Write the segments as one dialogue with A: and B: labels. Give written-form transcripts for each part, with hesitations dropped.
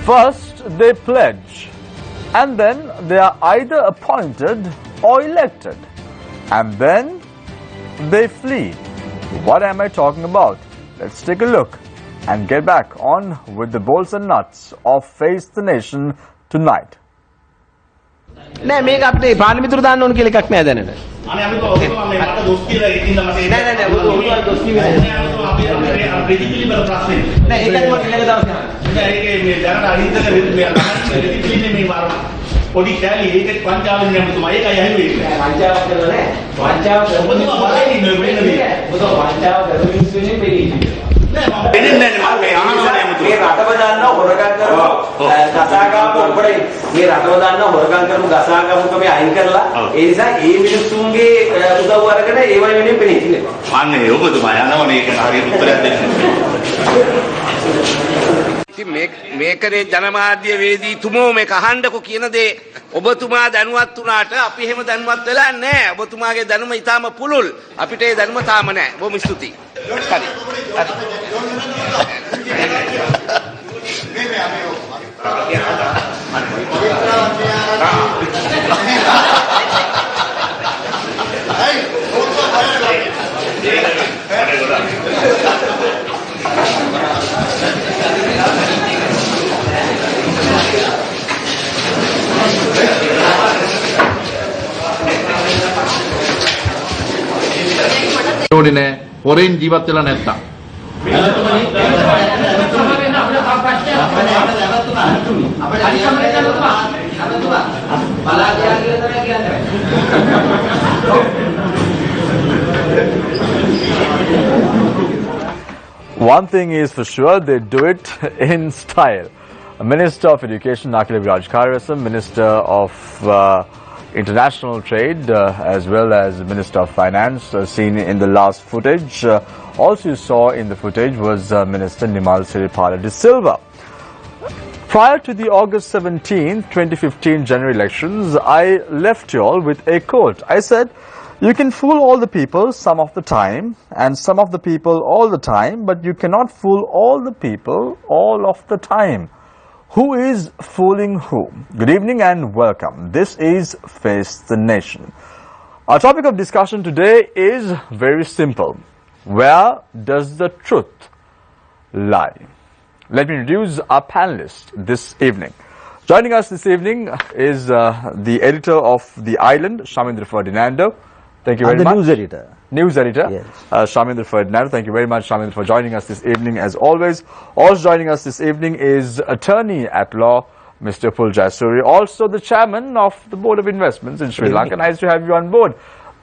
A: First, they pledge, and then they are either appointed or elected, and then they flee. What am I talking about? Let's take a look and get back on with the bolts and nuts of Face the Nation tonight.
B: නෑ මේක අපිට පාර්ලිමේන්තුවට දාන්න ඕන කියලා එකක් නෑ දැනට.
C: අනේ අපි ඔබතුමා මේ මට දොස් කියලා ඉතින් මට
B: නෑ ඔබතුමා දොස් කිව්වේ
C: නෑ. අපි ප්‍රතිපිලි බල ප්‍රශ්නේ.
B: නෑ ඒකත් මම ඊළඟ දවසේ අහනවා.
C: නෑ ඒකේ මේ දැනට අනිත්ක ප්‍රතිපිලි මේ මාර පොඩි කැලි ඒකේ පංචාවෙන් යන තුමා ඒකයි ඇහුවේ.
B: වංචාවක් කරලා නෑ. වංචාවක්
C: ඔබතුමා බලන්නේ ඉන්නේ වෙන්නේ.
B: ඔබතුමා වංචාව කරමින් ඉන්නේ පෙරී.
C: වෙන්නේ නැහැ මේ ආනෝනේ
B: මේ රටව දාන්න හොරගම් කරමු ගසාගාමු උඩේ මේ රටව දාන්න හොරගම් කරමු ගසාගාමුක මේ අයින් කරලා ඒ නිසා ඒ මිනිස්සුන්ගේ උදව් අරගෙන ඒ වගේ වෙනින් පෙනී ඉන්නවා.
C: අනේ ඔබතුමා යනවනේ ඒක හරියට උත්තරයක් දෙන්න.
B: ඉතින් මේකේ ජනමාධ්‍ය වේදීතුමෝ මේක අහන්නකෝ කියන දේ ඔබතුමා දැනුවත් වුණාට අපි එහෙම දැනුවත් වෙලා නැහැ. ඔබතුමාගේ දැනුම ඊටාම පුළුල්. අපිට ඒ දැනුම තාම නැහැ. බොහොම ස්තුතියි. හරි.
D: ඕනේ නෑ හොරෙන් ජීවත් වෙලා නැත්තම්
A: One thing is for sure, they do it in style. Minister of Education Nakil Rajkarasam, Minister of International Trade as well as Minister of Finance seen in the last footage. Also you saw in the footage was Minister Nimal Siripala de Silva. Prior to the August 17, 2015 general elections, I left you all with a quote. I said, you can fool all the people some of the time and some of the people all the time, but you cannot fool all the people all of the time. Who is fooling who? Good evening and welcome. This is Face the Nation. Our topic of discussion today is very simple. Where does the truth lie? Let me introduce our panelists this evening. Joining us this evening is the editor of The Island, Shamindra Ferdinando. Thank you very much.
E: The news editor.
A: News editor,
E: yes.
A: Shamindra Ferdinando. Thank you very much, Shamindra, for joining us this evening as always. Also joining us this evening is attorney at law, Mr. Puljay Suri, also the chairman of the Board of Investments in Sri Lanka. Nice to have you on board.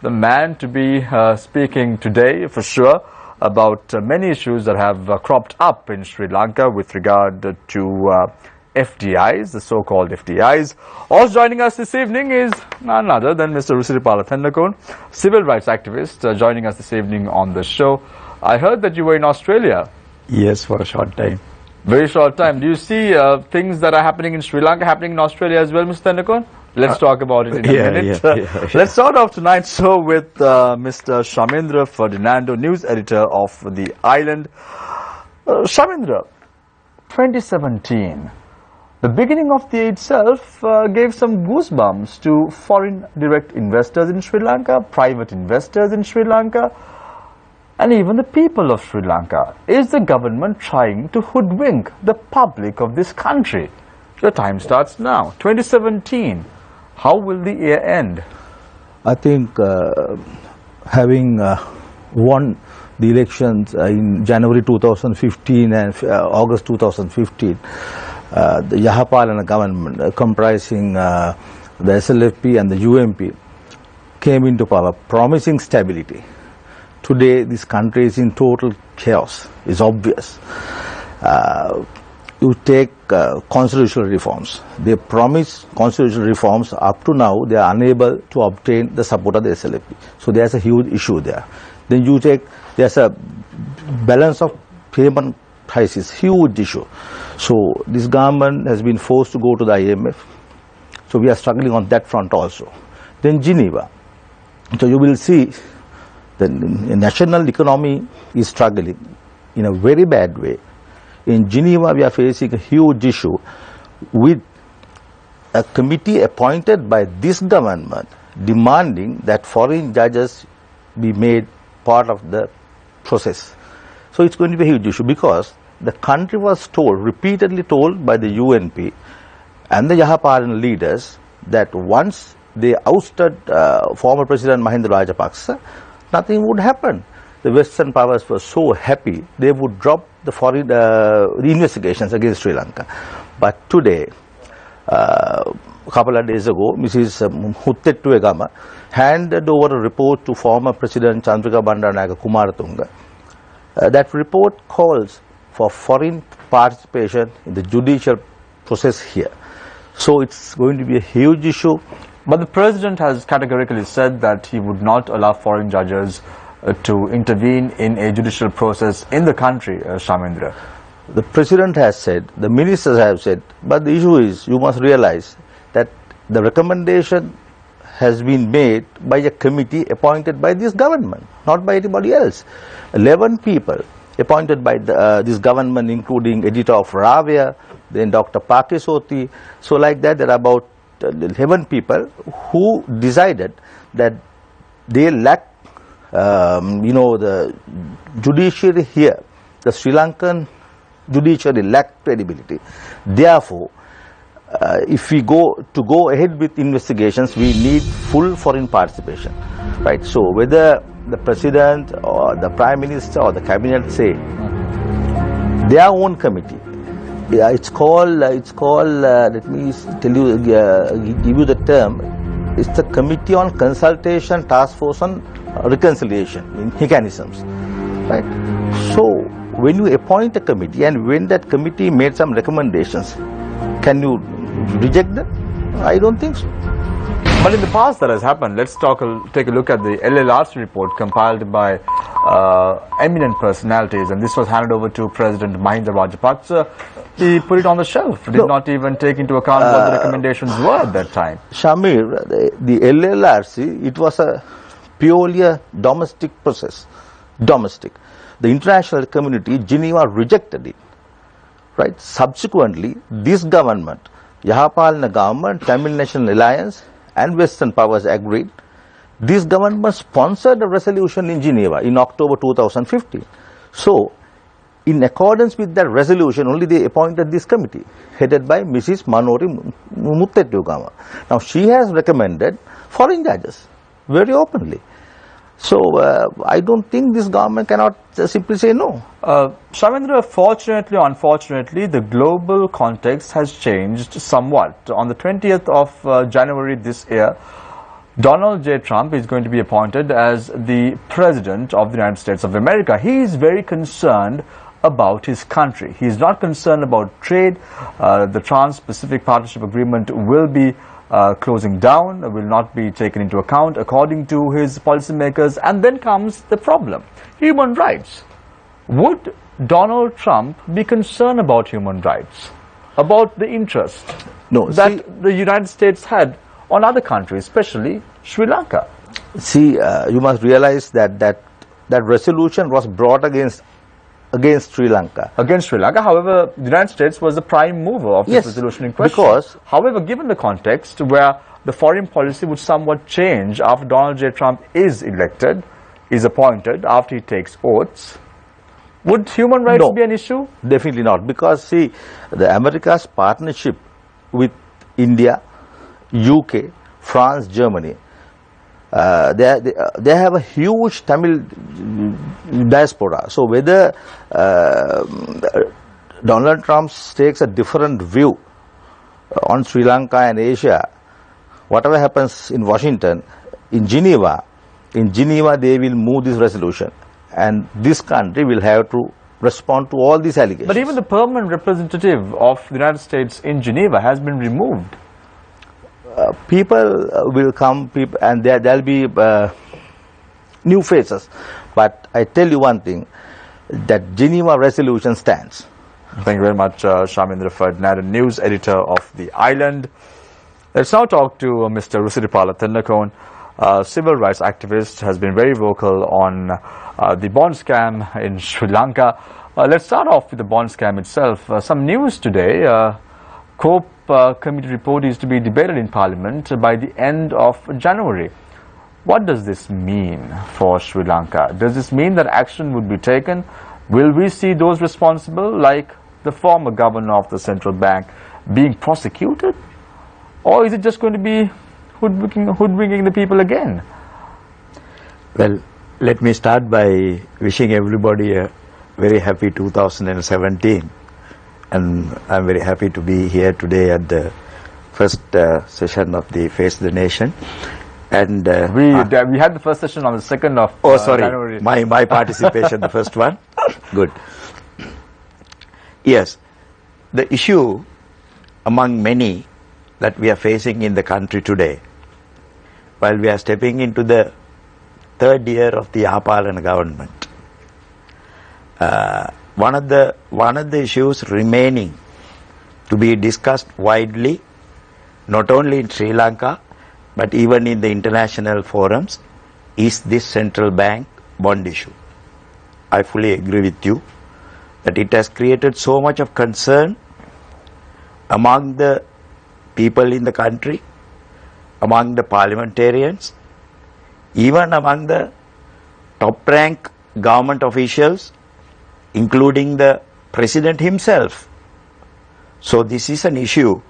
A: The man to be speaking today for sure about many issues that have cropped up in Sri Lanka with regard to FDIs, the so-called FDIs. Also joining us this evening is none other than Mr. Rusiripala Thendakone, civil rights activist, joining us this evening on the show. I heard that you were in Australia.
E: Yes, for a short time.
A: Very short time. Do you see things that are happening in Sri Lanka happening in Australia as well, Mr. Thendakone? Let's talk about it in a minute.
E: Yeah.
A: Let's start off tonight's show with Mr. Shamindra Ferdinando, news editor of The Island. Shamindra, 2017. The beginning of the year itself gave some goosebumps to foreign direct investors in Sri Lanka, private investors in Sri Lanka, and even the people of Sri Lanka. Is the government trying to hoodwink the public of this country? Your time starts now. 2017. How will the year end?
E: I think having won the elections in January 2015 and August 2015, the Yahapalana government comprising the SLFP and the UMP came into power promising stability. Today this country is in total chaos. It's obvious. You take constitutional reforms. They promise constitutional reforms. Up to now they are unable to obtain the support of the SLFP. So there's a huge issue there. Then you take, there's a balance of payment crisis, huge issue. So this government has been forced to go to the IMF. So we are struggling on that front also. Then Geneva. So you will see the national economy is struggling in a very bad way. In Geneva we are facing a huge issue with a committee appointed by this government demanding that foreign judges be made part of the process. So it's going to be a huge issue because the country was told, repeatedly told by the UNP and the Jahapalan leaders that once they ousted former President Mahinda Rajapaksa, nothing would happen. The Western powers were so happy they would drop the foreign the investigations against Sri Lanka. But today, a couple of days ago, Mrs. Huttettuegama handed over a report to former President Chandrika Bandaranaike Kumaratunga. That report calls for foreign participation in the judicial process here. So it's going to be a huge issue.
A: But the president has categorically said that he would not allow foreign judges to intervene in a judicial process in the country, Shamindra.
E: The president has said, the ministers have said, but the issue is, you must realize that the recommendation has been made by a committee appointed by this government, not by anybody else. 11 people appointed by this government, including editor of Ravia, then Dr. Pakisoti. So like that, there are about 11 people who decided that they lack, the judiciary here, the Sri Lankan judiciary lack credibility. Therefore, if we go ahead with investigations, we need full foreign participation, right? So whether the president or the prime minister or the cabinet say their own committee, it's called. Let me tell you, give you the term. It's the Committee on Consultation Task Force on Reconciliation mechanisms, right? So when you appoint a committee and when that committee made some recommendations, can you reject them? I don't think so.
A: But in the past that has happened. Let's take a look at the LLRC report compiled by eminent personalities, and this was handed over to President Mahinda Rajapaksa. He put it on the shelf, did not even take into account what the recommendations were at that time.
E: Shamir, the LLRC, it was a purely a domestic process. Domestic. The international community, Geneva, rejected it. Right? Subsequently, this government, Yahapalana government, Tamil National Alliance and Western powers agreed. This government sponsored a resolution in Geneva in October 2015. So, in accordance with that resolution, only they appointed this committee, headed by Mrs. Manori Muttettuegama. Now, she has recommended foreign judges, very openly. So, I don't think this government cannot simply say no.
A: Shamindra, fortunately or unfortunately, the global context has changed somewhat. On the 20th of January this year, Donald J. Trump is going to be appointed as the President of the United States of America. He is very concerned about his country. He is not concerned about trade. The Trans-Pacific Partnership Agreement will be closing down, will not be taken into account according to his policymakers. And then comes the problem, human rights. Would Donald Trump be concerned about human rights, about the interest that the United States had on other countries, especially Sri Lanka?
E: See, you must realize that resolution was brought against Sri Lanka.
A: Against Sri Lanka. However, the United States was the prime mover of this resolution in question.
E: Because,
A: however, given the context where the foreign policy would somewhat change after Donald J. Trump is elected, is appointed, after he takes oaths, would human rights be an issue?
E: Definitely not. Because, see, the America's partnership with India, UK, France, Germany, they have a huge Tamil diaspora. So whether Donald Trump takes a different view on Sri Lanka and Asia, whatever happens in Washington, in Geneva they will move this resolution, and this country will have to respond to all these allegations.
A: But even the permanent representative of the United States in Geneva has been removed. People
E: will come, and there will be new faces. But I tell you one thing, that Geneva resolution stands.
A: Thank you very much, Shamindra Ferdinand, news editor of The Island. Let's now talk to Mr. Rusiripala Tennakone, civil rights activist, has been very vocal on the bond scam in Sri Lanka. Let's start off with the bond scam itself. Some news today. committee report is to be debated in Parliament by the end of January. What does this mean for Sri Lanka? Does this mean that action would be taken? Will we see those responsible, like the former governor of the central bank, being prosecuted? Or is it just going to be hoodwinking the people again?
F: Well, let me start by wishing everybody a very happy 2017. And I'm very happy to be here today at the first session of the Face the Nation. And
A: we had the first session on the 2nd of January.
F: My participation, the first one. Good. Yes, the issue among many that we are facing in the country today, while we are stepping into the third year of the Yapalana government, one of the issues remaining to be discussed widely, not only in Sri Lanka, but even in the international forums, is this central bank bond issue. I fully agree with you that it has created so much of concern among the people in the country, among the parliamentarians, even among the top rank government officials, including the president himself. So this is an issue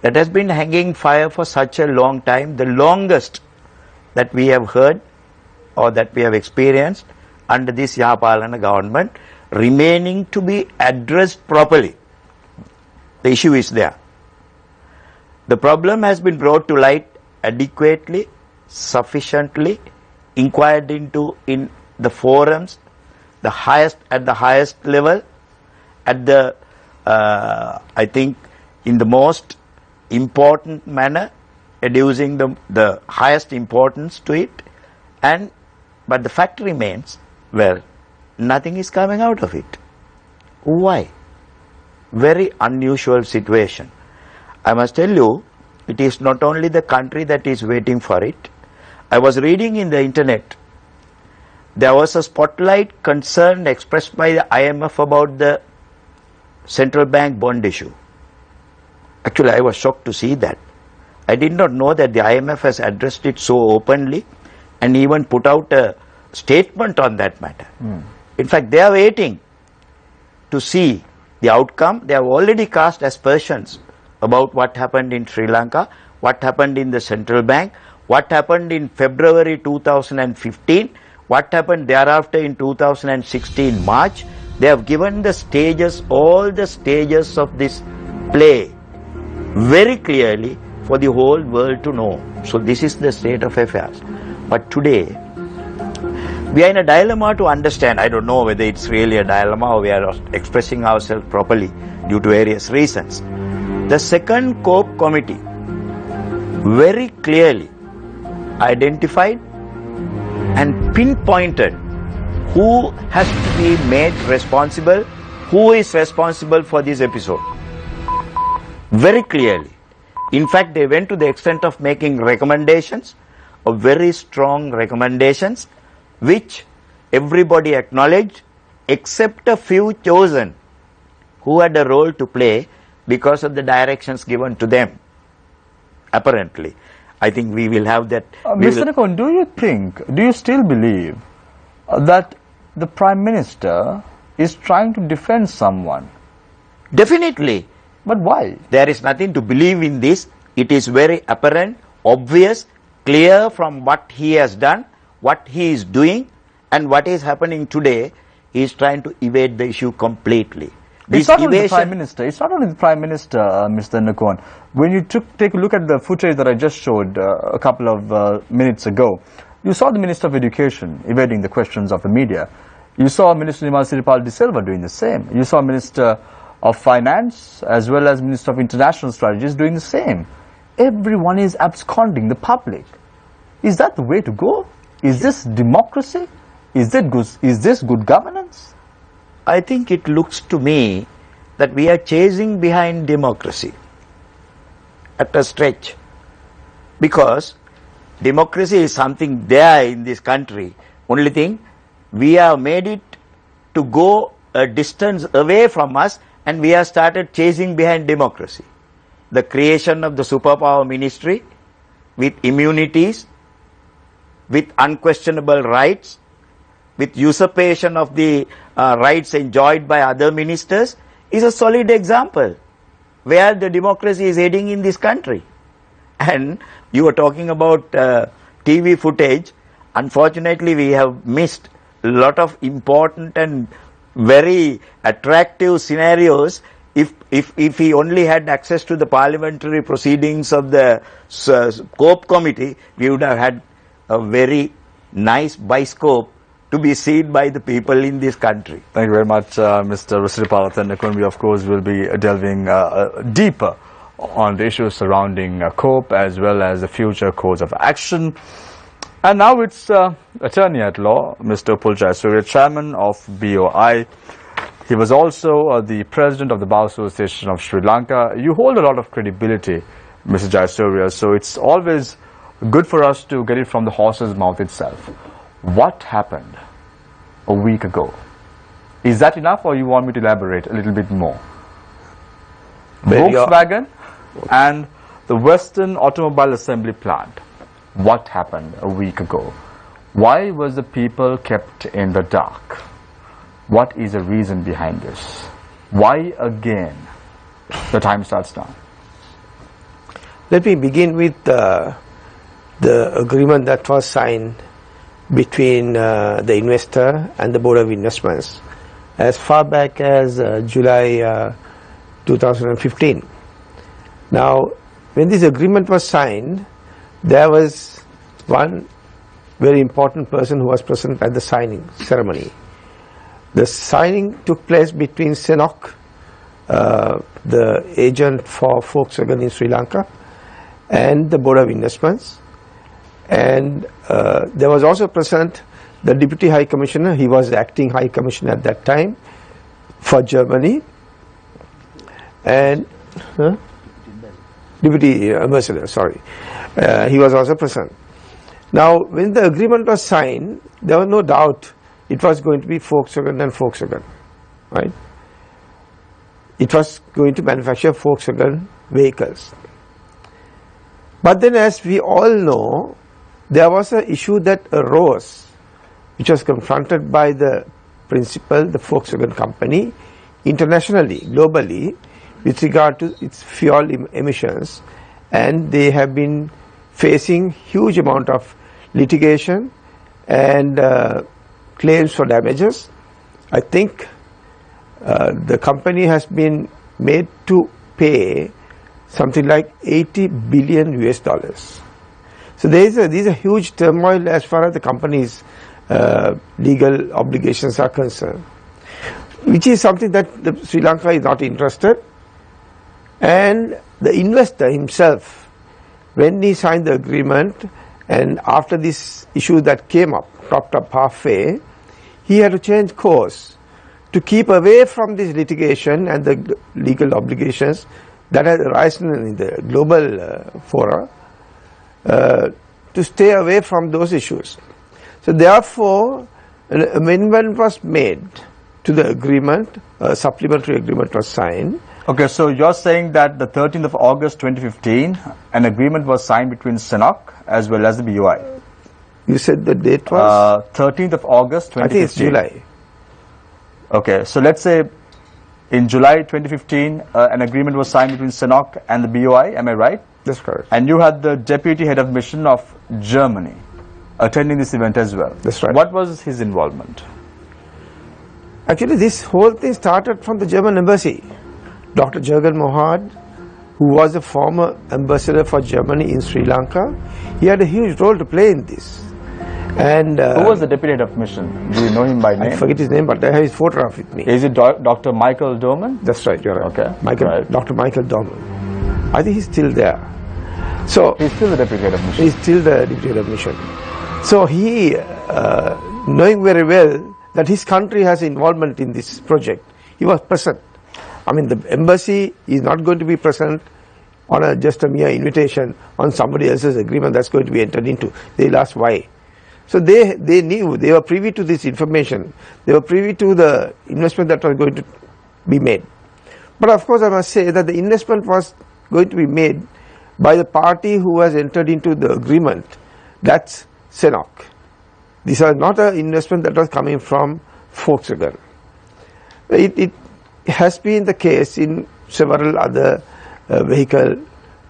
F: that has been hanging fire for such a long time, the longest that we have heard or that we have experienced under this Yapalana government, remaining to be addressed properly. The issue is there. The problem has been brought to light adequately, sufficiently, inquired into in the forums, at the highest level, at the, I think, in the most important manner, adducing the highest importance to it, but the fact remains, well, nothing is coming out of it. Why? Very unusual situation. I must tell you, it is not only the country that is waiting for it. I was reading in the internet, there was a spotlight concern expressed by the IMF about the central bank bond issue. Actually, I was shocked to see that. I did not know that the IMF has addressed it so openly and even put out a statement on that matter. In fact, they are waiting to see the outcome. They have already cast aspersions about what happened in Sri Lanka, what happened in the central bank, what happened in February 2015, what happened thereafter in 2016 March. They have given the stages, all the stages of this play very clearly for the whole world to know. So this is the state of affairs. But today, we are in a dilemma to understand. I don't know whether it's really a dilemma or we are expressing ourselves properly due to various reasons. The second COPE committee very clearly identified and pinpointed who has to be made responsible, who is responsible for this episode. Very clearly. In fact, they went to the extent of making recommendations, of very strong recommendations, which everybody acknowledged, except a few chosen who had a role to play because of the directions given to them, apparently. I think we will have that.
A: Mr. Nakon, do you still believe that the Prime Minister is trying to defend someone?
F: Definitely.
A: But why?
F: There is nothing to believe in this. It is very apparent, obvious, clear from what he has done, what he is doing, and what is happening today. He is trying to evade the issue completely.
A: It's not only the Prime Minister. It's not only the Prime Minister, Mr. Nakon. When you take a look at the footage that I just showed a couple of minutes ago, you saw the Minister of Education evading the questions of the media. You saw Minister Nimal Siripal de Silva doing the same. You saw Minister of Finance as well as Minister of International Strategies doing the same. Everyone is absconding the public. Is that the way to go? Is this democracy? Is this good governance?
F: I think it looks to me that we are chasing behind democracy at a stretch, because democracy is something there in this country. Only thing, we have made it to go a distance away from us and we have started chasing behind democracy. the creation of the superpower ministry with immunities, with unquestionable rights, with usurpation of the rights enjoyed by other ministers is a solid example where the democracy is heading in this country. And you were talking about TV footage. Unfortunately, we have missed a lot of important and very attractive scenarios. If he only had access to the parliamentary proceedings of the scope committee, we would have had a very nice bioscope to be seen by the people in this country.
A: Thank you very much, Mr. Rusiripala Tendakun. We, of course, will be delving deeper on the issues surrounding COPE as well as the future course of action. And now it's Attorney at Law, Mr. Upul Jayasuriya, Chairman of BOI. He was also the President of the Bar Association of Sri Lanka. You hold a lot of credibility, Mr. Jayasuriya, so it's always good for us to get it from the horse's mouth itself. What happened a week ago? Is that enough, or you want me to elaborate a little bit more? Volkswagen and the Western Automobile Assembly Plant. What happened a week ago? Why was the people kept in the dark? What is the reason behind this? Why again? The time starts now.
G: Let me begin with the agreement that was signed between the investor and the Board of Investments as far back as July 2015. Now, when this agreement was signed, there was one very important person who was present at the signing ceremony. The signing took place between Senok, the agent for Volkswagen in Sri Lanka, and the Board of Investments. And there was also present the Deputy High Commissioner. He was the acting High Commissioner at that time for Germany. And Deputy Ambassador, sorry. He was also present. Now, when the agreement was signed, there was no doubt it was going to be Volkswagen and Volkswagen, right? It was going to manufacture Volkswagen vehicles. But then, as we all know, there was an issue that arose, which was confronted by the principal, the Volkswagen company, internationally, globally, with regard to its fuel emissions, and they have been facing huge amount of litigation and claims for damages. I think the company has been made to pay something like 80 billion US dollars. So there is a huge turmoil as far as the company's legal obligations are concerned, which is something that Sri Lanka is not interested. And the investor himself, when he signed the agreement, and after this issue that came up, cropped up halfway, he had to change course to keep away from this litigation and the legal obligations that had arisen in the global fora, to stay away from those issues. So therefore, an amendment was made to the agreement, a supplementary agreement was signed.
A: Okay, so you're saying that the 13th of August 2015, an agreement was signed between Senok as well as the BOI.
G: You said the date was?
A: 13th of August 2015.
G: I think it's July.
A: Okay, so let's say in July 2015, an agreement was signed between Senok and the BOI, am I right?
G: That's correct.
A: And you had the deputy head of mission of Germany attending this event as well.
G: That's right.
A: What was his involvement?
G: Actually, this whole thing started from the German embassy. Dr. Jürgen Mohad, who was a former ambassador for Germany in Sri Lanka, he had a huge role to play in this. And
A: who was the deputy head of mission? Do you know him by name?
G: I forget his name, but I have his photograph with me.
A: Is it Dr. Michael Dorman?
G: That's right, you're right.
A: Okay. Right.
G: Dr. Michael Dorman. I think he's still there. So
A: he's still the deputy head of mission.
G: He's still the deputy head of mission. So he, knowing very well that his country has involvement in this project, he was present. I mean, the embassy is not going to be present on just a mere invitation on somebody else's agreement that's going to be entered into. They'll ask why. So they knew, they were privy to this information. They were privy to the investment that was going to be made. But of course, I must say that the investment was going to be made by the party who has entered into the agreement. That's CNOOC. These are not an investment that was coming from Volkswagen. It has been the case in several other vehicle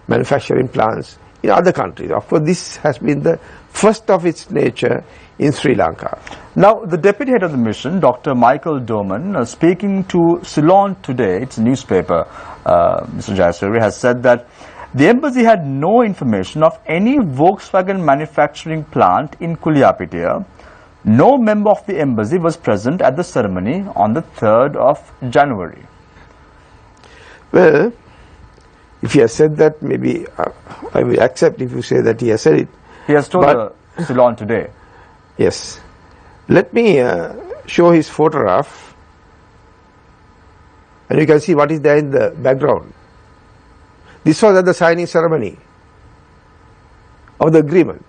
G: manufacturing plants in other countries. Of course, this has been the first of its nature in Sri Lanka.
A: Now, the deputy head of the mission, Dr. Michael Doman, speaking to Ceylon Today, it's a newspaper, Mr. Jayasuri, has said that the embassy had no information of any Volkswagen manufacturing plant in Kuliapitia. No member of the embassy was present at the ceremony on the 3rd of January.
G: Well, if he has said that, maybe I will accept if you say that he has said it.
A: He has told Ceylon Today.
G: Yes. Let me show his photograph, and you can see what is there in the background. This was at the signing ceremony of the agreement.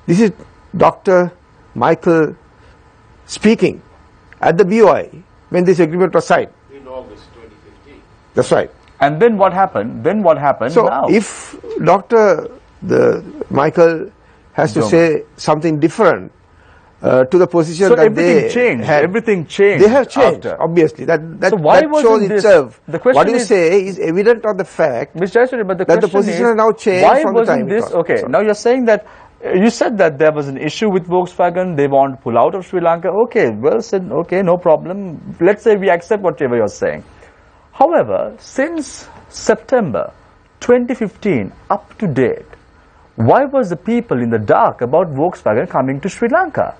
G: This is Dr. Michael speaking at the BOI when this agreement was signed.
C: In August 2015.
G: That's right.
A: And then what happened? Then what happened
G: So
A: now?
G: if Michael has to say something different to the position
A: so
G: that
A: everything
G: they
A: changed.
G: had,
A: Everything changed.
G: they have changed,
A: after.
G: obviously. That
A: So why
G: that
A: wasn't
G: shows
A: this-
G: itself.
A: the question
G: What you
A: is-
G: say is evident of the fact
A: Mr. Jayasuri, but the
G: that the
A: question
G: position
A: is,
G: has now changed
A: why
G: from the
A: wasn't
G: time it
A: this
G: was.
A: okay?
G: Sorry.
A: Now you're saying that you said that there was an issue with Volkswagen. They want to pull out of Sri Lanka. Okay, well said. Okay, no problem. Let's say we accept whatever you're saying. However, since September 2015 up to date, why was the people in the dark about Volkswagen coming to Sri Lanka?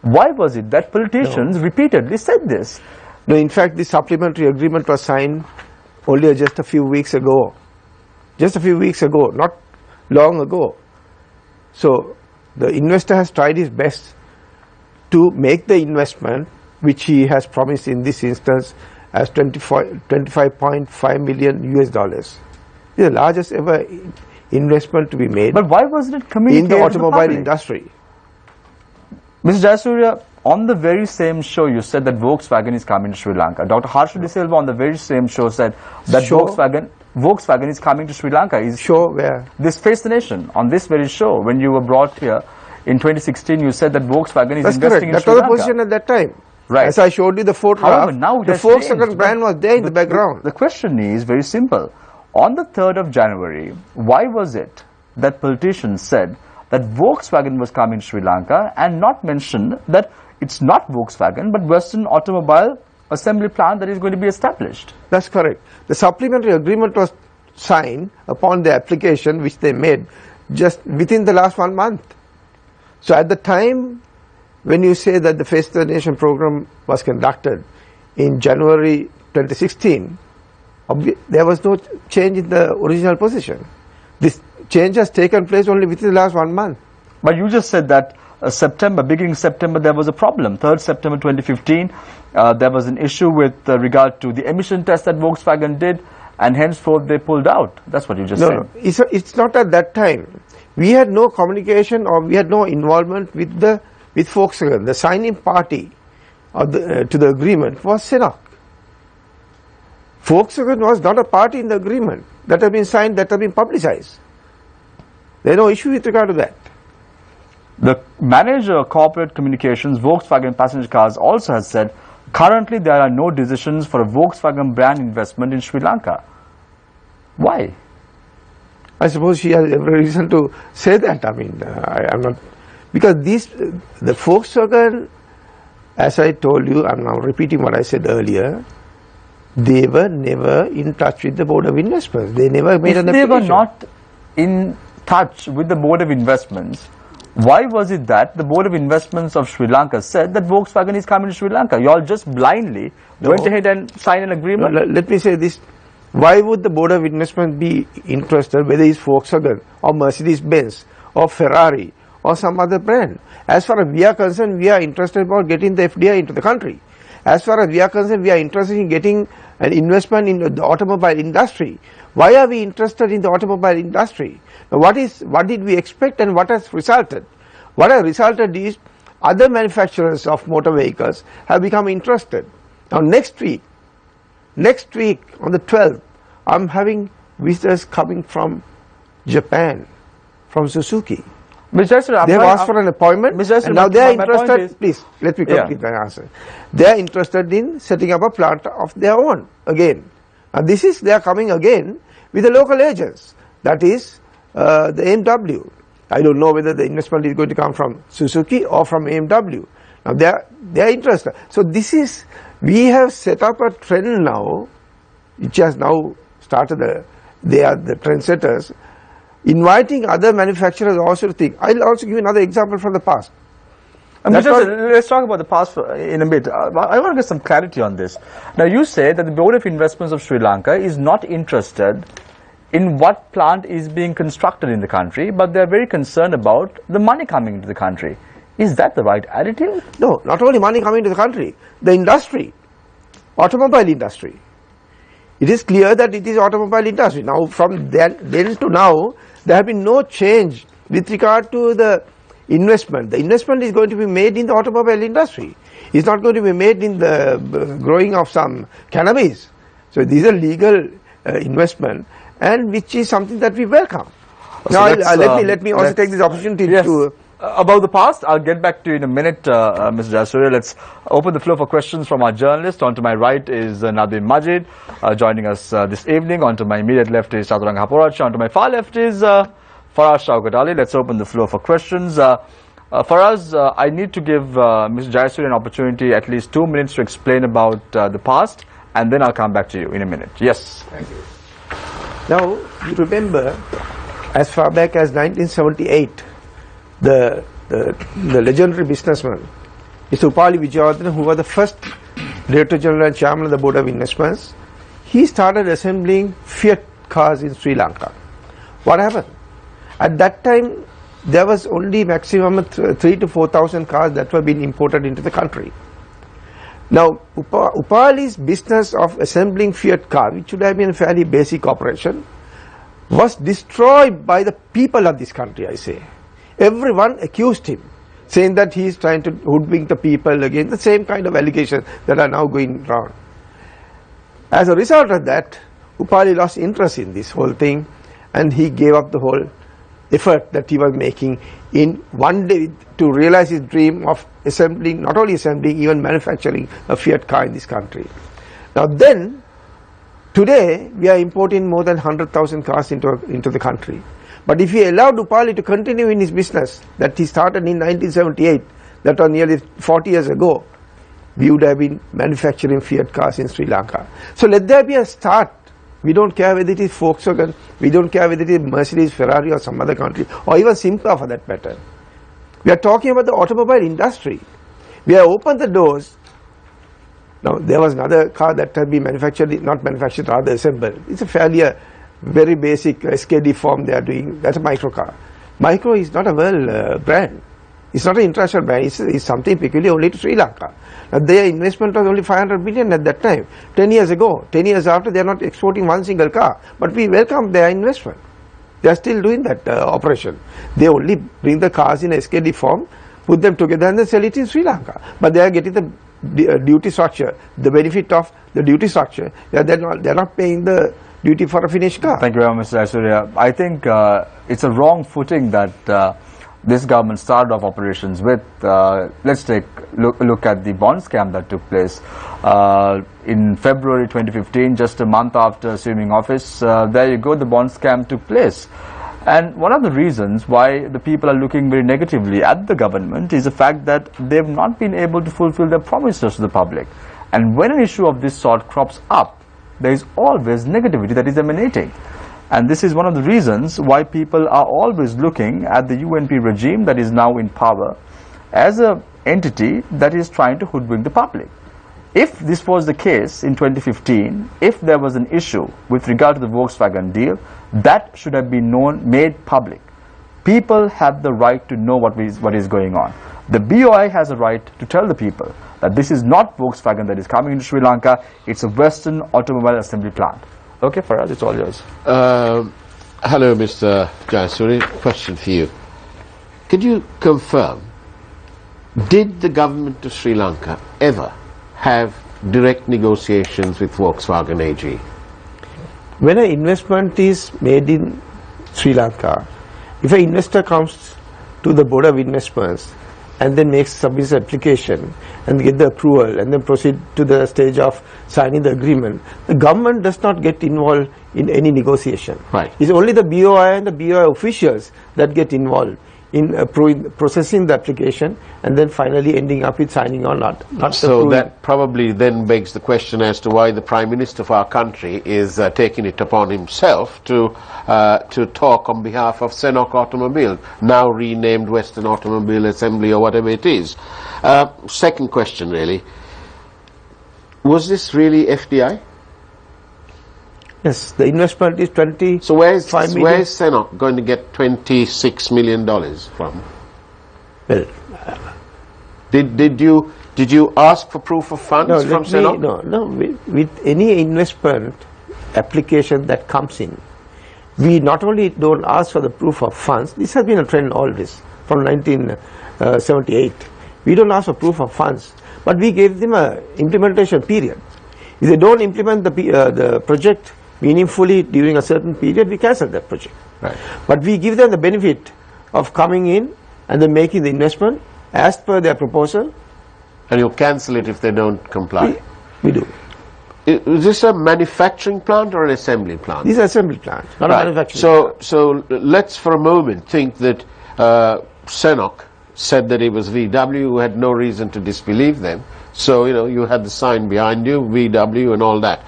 A: Why was it that politicians repeatedly said this?
G: No, in fact, the supplementary agreement was signed only just a few weeks ago. Just a few weeks ago, not long ago. So the investor has tried his best to make the investment, which he has promised in this instance as 25.5 million US dollars. It's the largest ever investment to be made
A: But why wasn't it communicated
G: in the
A: to
G: automobile
A: public?
G: industry.
A: Mr. Jayasuriya, on the very same show, you said that Volkswagen is coming to Sri Lanka. Dr. Harsha De Silva on the very same show said that
G: Show?
A: Volkswagen is coming to Sri Lanka.
G: Show where?
A: This Face the Nation, on this very show, when you were brought here in 2016, you said that Volkswagen is
G: That's
A: investing
G: correct. That
A: in Sri
G: was the
A: Lanka.
G: position at that time.
A: Right.
G: As I showed you the photograph,
A: However, now it
G: the
A: has
G: Volkswagen
A: changed.
G: brand was there in the background.
A: The question is very simple. On the 3rd of January, why was it that politicians said that Volkswagen was coming to Sri Lanka and not mentioned that it's not Volkswagen but Western Automobile Assembly Plant that is going to be established?
G: That's correct. The supplementary agreement was signed upon the application which they made just within the last 1 month. So at the time when you say that the Face the Nation program was conducted in January 2016, there was no change in the original position. This change has taken place only within the last 1 month.
A: But you just said that beginning September, there was a problem. 3rd September 2015, there was an issue with regard to the emission test that Volkswagen did, and henceforth they pulled out. That's what you just said.
G: No, it's not at that time. We had no communication or we had no involvement with Volkswagen. The signing party to the agreement was CNOOC. Volkswagen was not a party in the agreement that had been signed, that had been publicized. There is no issue with regard to that.
A: The manager of corporate communications, Volkswagen Passenger Cars, also has said currently there are no decisions for a Volkswagen brand investment in Sri Lanka. Why?
G: I suppose she has every reason to say that. I mean, I'm not, because the Volkswagen, as I told you, I'm now repeating what I said earlier, they were never in touch with the Board of Investments. They never made an application.
A: If they were not in touch with the Board of Investments, why was it that the Board of Investments of Sri Lanka said that Volkswagen is coming to Sri Lanka? You all just blindly went ahead and signed an agreement?
G: No, let me say this. Why would the Board of Investment be interested whether it's Volkswagen or Mercedes-Benz or Ferrari or some other brand? As far as we are concerned, we are interested about getting the FDI into the country. As far as we are concerned, we are interested in getting an investment in the automobile industry. Why are we interested in the automobile industry? Now, what did we expect and what has resulted? What has resulted is other manufacturers of motor vehicles have become interested. Now next week on the 12th, I'm having visitors coming from Japan, from Suzuki.
A: Mr. Jayasuriya,
G: They have asked for an appointment,
A: Mr. Jayasuriya,
G: and now they are
A: my point
G: interested.
A: is-
G: Please, let me complete my answer. They are interested in setting up a plant of their own again. And this is, they are coming again with the local agents. That is the AMW. I don't know whether the investment is going to come from Suzuki or from AMW. Now they are interested. So this is, we have set up a trend now, which has now started. They are the trendsetters, inviting other manufacturers also to think. I'll also give you another example from the past. That's
A: Mr.
G: what-
A: Jayasuriya, let's talk about the past in a bit. I want to get some clarity on this. Now, you say that the Board of Investments of Sri Lanka is not interested in what plant is being constructed in the country, but they're very concerned about the money coming into the country. Is that the right attitude?
G: No, not only money coming to the country, the industry, automobile industry. It is clear that it is automobile industry. Now, from then to now, there have been no change with regard to the investment. The investment is going to be made in the automobile industry. It's not going to be made in the growing of some cannabis. So, these are legal investment, and which is something that we welcome. Now, let me also take this opportunity to...
A: About the past, I'll get back to you in a minute, Mr. Jayasuriya. Let's open the floor for questions from our journalists. On to my right is Nadim Majid, joining us this evening. On to my immediate left is Chaturanga Haporachi. On to my far left is Faraz Shaukat Ali. Let's open the floor for questions. Faraz, I need to give Mr. Jayasuriya an opportunity, at least 2 minutes, to explain about the past, and then I'll come back to you in a minute. Yes.
G: Thank you. Now, you remember, as far back as 1978, the legendary businessman, Mr. Upali Vijayawardena, who was the first Director General and Chairman of the Board of Investments, he started assembling Fiat cars in Sri Lanka. What happened? At that time, there was only maximum 3,000 to 4,000 cars that were being imported into the country. Now, Upali's business of assembling Fiat car, which should have been a fairly basic operation, was destroyed by the people of this country, I say. Everyone accused him, saying that he is trying to hoodwink the people again, the same kind of allegations that are now going around. As a result of that, Upali lost interest in this whole thing, and he gave up the whole effort that he was making in one day to realize his dream of assembling, not only assembling, even manufacturing a Fiat car in this country. Now then, today we are importing more than 100,000 cars into the country. But if he allowed Upali to continue in his business that he started in 1978, that was nearly 40 years ago, we would have been manufacturing Fiat cars in Sri Lanka. So let there be a start. We don't care whether it is Volkswagen, we don't care whether it is Mercedes, Ferrari or some other country, or even Simca for that matter. We are talking about the automobile industry. We have opened the doors. Now, there was another car that had been manufactured, not manufactured, rather assembled. It's a fairly very basic SKD form they are doing. That's a micro car. Micro is not a world brand. It's not an international brand. It's something peculiar only to Sri Lanka. Now, their investment was only 500 million at that time. 10 years ago, 10 years after, they are not exporting one single car. But we welcome their investment. They are still doing that operation. They only bring the cars in SKD form, put them together and then sell it in Sri Lanka. But they are getting the duty structure, the benefit of the duty structure. They are not paying the duty for a finished car.
A: Thank you very much, Mr. Jayasuriya. I think it's a wrong footing that this government started off operations with. Let's take a look at the bond scam that took place in February 2015, just a month after assuming office. There you go, the bond scam took place. And one of the reasons why the people are looking very negatively at the government is the fact that they've not been able to fulfill their promises to the public. And when an issue of this sort crops up, there is always negativity that is emanating. And this is one of the reasons why people are always looking at the UNP regime that is now in power as an entity that is trying to hoodwink the public. If this was the case in 2015, if there was an issue with regard to the Volkswagen deal, that should have been made public. People have the right to know what is going on. The BOI has a right to tell the people that this is not Volkswagen that is coming into Sri Lanka, it's a Western automobile assembly plant. Okay, Faraz, it's all yours.
H: Hello, Mr. Jayasuriya. Question for you. Could you confirm, did the government of Sri Lanka ever have direct negotiations with Volkswagen AG?
G: When an investment is made in Sri Lanka, if an investor comes to the Board of Investments and then submits an application and get the approval and then proceed to the stage of signing the agreement, the government does not get involved in any negotiation.
H: Right.
G: It's only the BOI and the BOI officials that get involved in processing the application and then finally ending up with signing or not.
H: So that probably then begs the question as to why the Prime Minister of our country is taking it upon himself to talk on behalf of Senok Automobile, now renamed Western Automobile Assembly or whatever it is. Second question really, was this really FDI?
G: Yes, the investment is 25
H: So where is
G: million.
H: Senok going to get $26 million from?
G: Well,
H: Did you ask for proof of funds from Senok?
G: No. With any investment application that comes in, we not only don't ask for the proof of funds. This has been a trend always from 1978. We don't ask for proof of funds, but we gave them a implementation period. If they don't implement the project meaningfully during a certain period, we cancel that project.
H: Right.
G: But we give them the benefit of coming in and then making the investment as per their proposal.
H: And you'll cancel it if they don't comply?
G: We do.
H: Is this a manufacturing plant or an assembly plant?
G: These are assembly plants, not a manufacturing.
H: So let's for a moment think that Senok said that it was VW, who had no reason to disbelieve them. So, you had the sign behind you, VW and all that.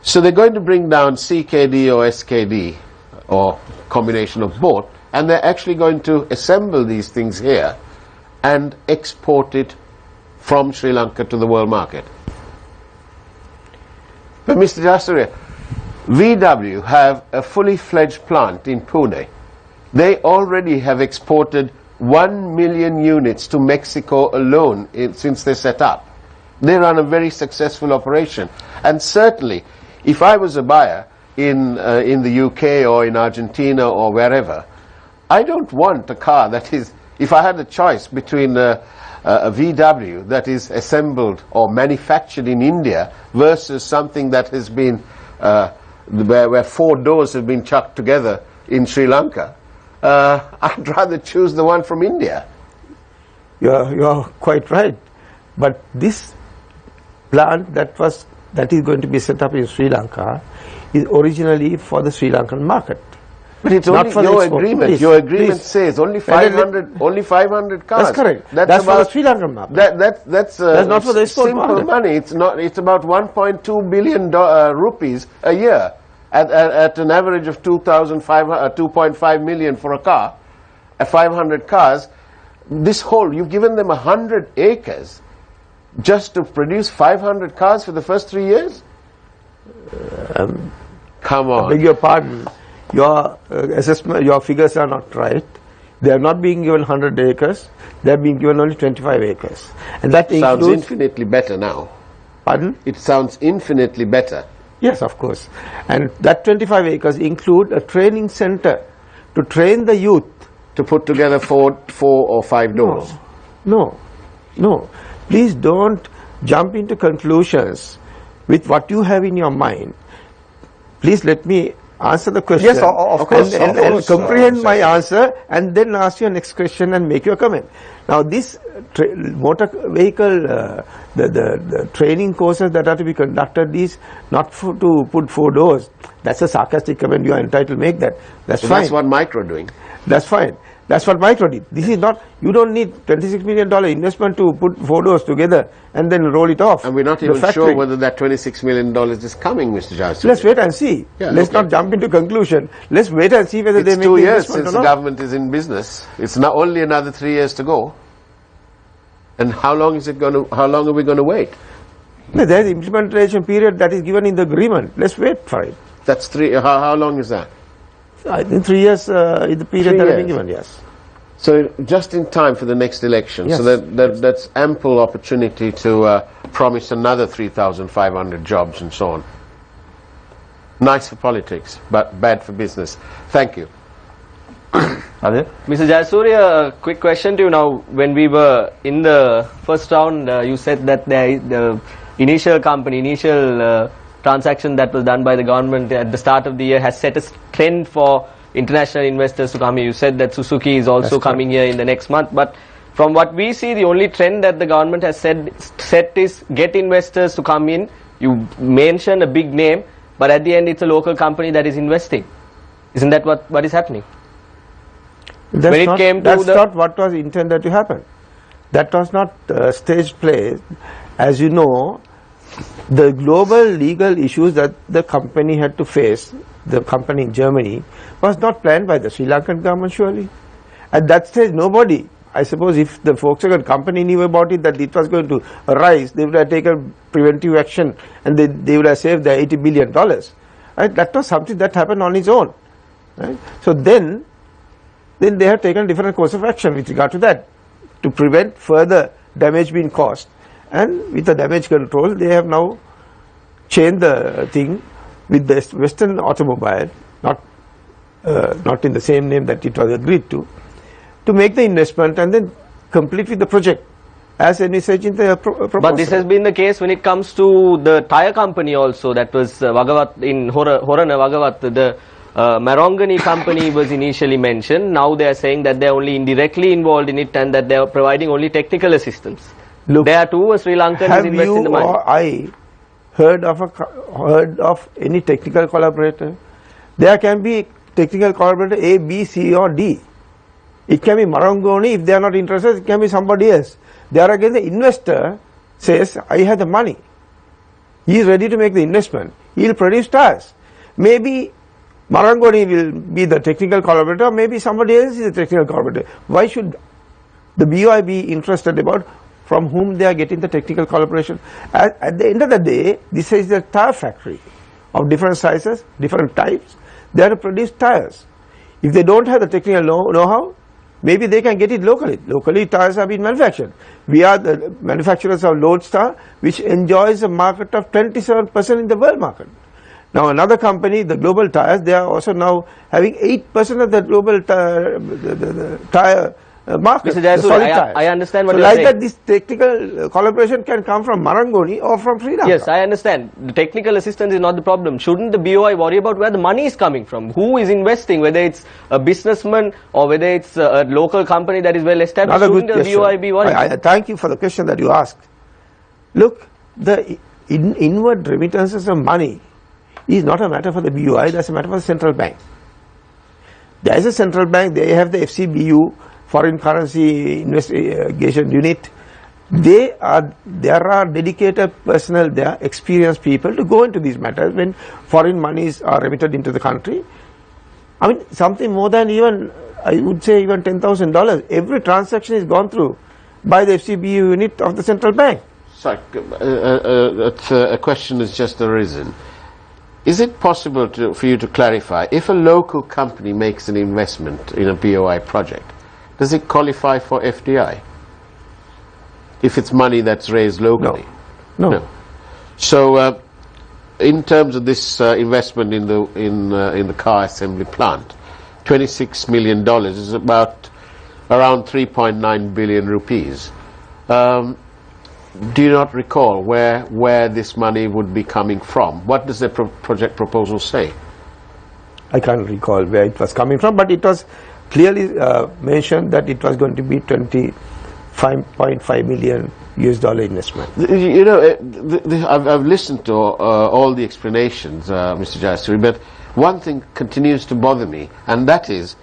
H: So they're going to bring down CKD or SKD, or combination of both, and they're actually going to assemble these things here and export it from Sri Lanka to the world market. But Mr. Jasuria, VW have a fully fledged plant in Pune. They already have exported 1 million units to Mexico alone since they set up. They run a very successful operation. And certainly, if I was a buyer in the UK or in Argentina or wherever, I don't want a car that is, if I had a choice between a VW that is assembled or manufactured in India versus something that has been, where 4 doors have been chucked together in Sri Lanka, I'd rather choose the one from India.
G: You're quite right. But this plant that is going to be set up in Sri Lanka is originally for the Sri Lankan market.
H: But it's
G: not
H: only
G: for
H: your
G: the export.
H: agreement.
G: Please,
H: Your agreement
G: please.
H: says only 500 cars.
G: That's correct. That's for the Sri Lankan market.
H: That's
G: not for the export
H: simple
G: market.
H: money. It's not. It's about 1.2 billion rupees a year at an average of 2.5 million for a car. 500 cars. You've given them 100 acres just to produce 500 cars for the first 3 years. Come on.
G: I beg your pardon. Your assessment, your figures are not right. They are not being given 100 acres. They are being given only 25 acres. And that
H: sounds
G: includes...
H: infinitely better now.
G: Pardon?
H: It sounds infinitely better.
G: Yes, of course. And that 25 acres include a training center to train the youth.
H: To put together 4 or 5 doors.
G: No. Please don't jump into conclusions with what you have in your mind. Please let me answer the question.
E: Yes, of course.
G: And comprehend my answer and then ask your next question and make your comment. Now this motor vehicle, the training courses that are to be conducted is not to put 4 doors. That's a sarcastic comment. You are entitled to make that. That's fine.
H: That's what Micro doing.
G: That's fine. That's what Micro did. This is not, you don't need $26 million investment to put 4 doors together and then roll it off.
H: And we're not even sure whether that $26 million is coming, Mr. Jasuria.
G: Let's wait and see.
H: Yeah,
G: Let's not jump into conclusion. Let's wait and see whether they make the investment or not.
H: It's 2 years since the government is in business. It's not only another 3 years to go. And how long are we going to wait?
G: No, there is implementation period that is given in the agreement. Let's wait for it.
H: That's 3, how long is that?
G: I think 3 years is the period that has been given, yes.
H: So just in time for the next election.
G: Yes.
H: So that's ample opportunity to promise another 3,500 jobs and so on. Nice for politics, but bad for business. Thank you.
I: Mr. Jasuria, a quick question to you now. When we were in the first round, you said that the initial transaction that was done by the government at the start of the year has set a trend for international investors to come here. You said that Suzuki is also coming here in the next month, but from what we see, the only trend that the government has set is get investors to come in. You mentioned a big name, but at the end it's a local company that is investing. Isn't that what is happening?
G: That's not what was intended to happen. That was not staged play. As you know, the global legal issues that the company had to face, the company in Germany, was not planned by the Sri Lankan government surely. At that stage, nobody, I suppose if the Volkswagen company knew about it, that it was going to arise, they would have taken preventive action and they would have saved the $80 billion. Right? That was something that happened on its own. Right? So then they have taken different course of action with regard to that, to prevent further damage being caused. And with the damage control, they have now changed the thing with the Western Automobile, not in the same name that it was agreed to make the investment and then complete with the project as envisaged in the proposal.
I: But this has been the case when it comes to the tyre company also, that was Wagawath in Horana Wagawath, the Marongani company was initially mentioned. Now they are saying that they are only indirectly involved in it and that they are providing only technical assistance.
G: Look,
I: there too, Sri Lankan is investing in the money.
G: Or I heard of any technical collaborator? There can be technical collaborator A, B, C or D. It can be Marangoni. If they are not interested, it can be somebody else. There again, the investor says, I have the money. He is ready to make the investment. He will produce tyres. Maybe Marangoni will be the technical collaborator, maybe somebody else is the technical collaborator. Why should the BOI be interested about from whom they are getting the technical collaboration? At the end of the day, this is the tyre factory of different sizes, different types. They have to produce tyres. If they don't have the technical know-how, maybe they can get it locally. Locally, tyres have been manufactured. We are the manufacturers of Lodestar, which enjoys a market of 27% in the world market. Now another company, the Global Tyres, they are also now having 8% of the global tyre market.
I: Mr. Jayasuriya, I understand what you are saying.
G: Like that, this technical collaboration can come from Marangoni or from Sri Lanka.
I: Yes, I understand. The technical assistance is not the problem. Shouldn't the BOI worry about where the money is coming from? Who is investing? Whether it's a businessman or whether it's a local company that is well established, shouldn't the BOI be worried?
G: I thank you for the question that you asked. Look, the inward remittances of money is not a matter for the BOI, that's a matter for the central bank. There is a central bank, they have the FCBU, Foreign Currency Investigation Unit. There are dedicated personnel there, experienced people to go into these matters when foreign monies are remitted into the country. I mean, something more than even, I would say even $10,000. Every transaction is gone through by the FCBU unit of the central bank.
H: Sorry, a question has just arisen. Is it possible for you to clarify, if a local company makes an investment in a BOI project, does it qualify for FDI? If it's money that's raised locally?
G: No.
H: So, in terms of this investment in the car assembly plant, $26 million is around 3.9 billion rupees. Do you not recall where this money would be coming from? What does the project proposal say?
G: I can't recall where it was coming from, but it was clearly mentioned that it was going to be $25.5 million investment.
H: You know, I've listened to all the explanations, Mr. Jayasuri, but one thing continues to bother me, and that is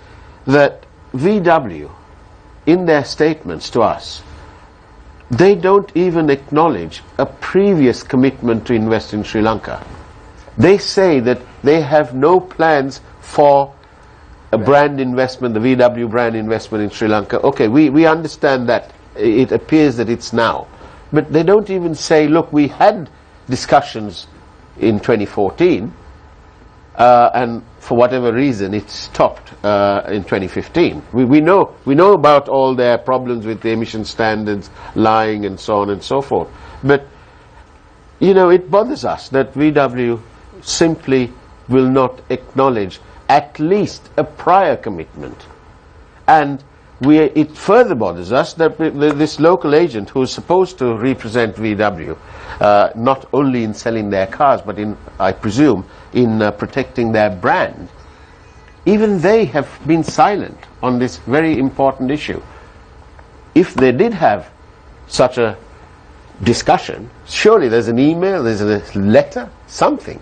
H: that VW, in their statements to us, they don't even acknowledge a previous commitment to invest in Sri Lanka. They say that they have no plans for a brand investment, the VW brand investment in Sri Lanka. Okay, we understand that. It appears that it's now. But they don't even say, look, we had discussions in 2014, and for whatever reason it stopped in 2015. We know about all their problems with the emission standards, lying and so on and so forth. But you know, it bothers us that VW simply will not acknowledge at least a prior commitment. And it further bothers us that this local agent who is supposed to represent VW, not only in selling their cars, but in, I presume, in protecting their brand, even they have been silent on this very important issue. If they did have such a discussion, surely there's an email, there's a letter, something.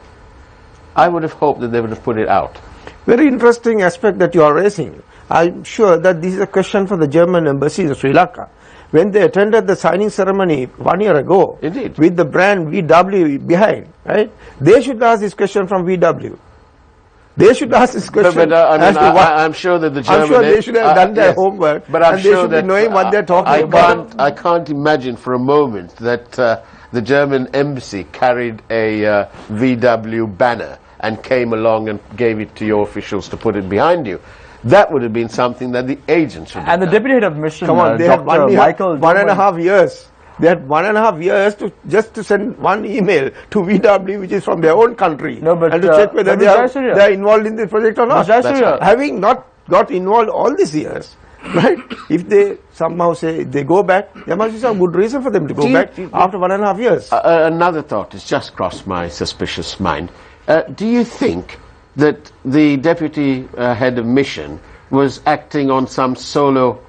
H: I would have hoped that they would have put it out.
G: Very interesting aspect that you are raising. I'm sure that this is a question for the German embassy in Sri Lanka. When they attended the signing ceremony 1 year ago,
H: Indeed.
G: with the brand VW behind, right? They should ask this question from VW. They should ask this question.
H: But I'm sure that the German...
G: I'm sure they should have done their
H: yes,
G: homework,
H: but I'm
G: and
H: sure
G: they should
H: that
G: be knowing what they're talking about.
H: I can't imagine for a moment that the German embassy carried a VW banner and came along and gave it to your officials to put it behind you. That would have been something that the agents should have
A: And the
H: done.
A: deputy head of mission,
G: Come on, they had
A: Michael
G: one and a half years. They had 1.5 years to just to send one email to VW, which is from their own country,
A: No, but,
G: and to check whether they are involved in this project or not.
A: That's right.
G: Having not got involved all these years, right? If they somehow say they go back, there must be some good reason for them to go back after 1.5 years.
H: Another thought has just crossed my suspicious mind. Do you think that the deputy head of mission was acting on some solo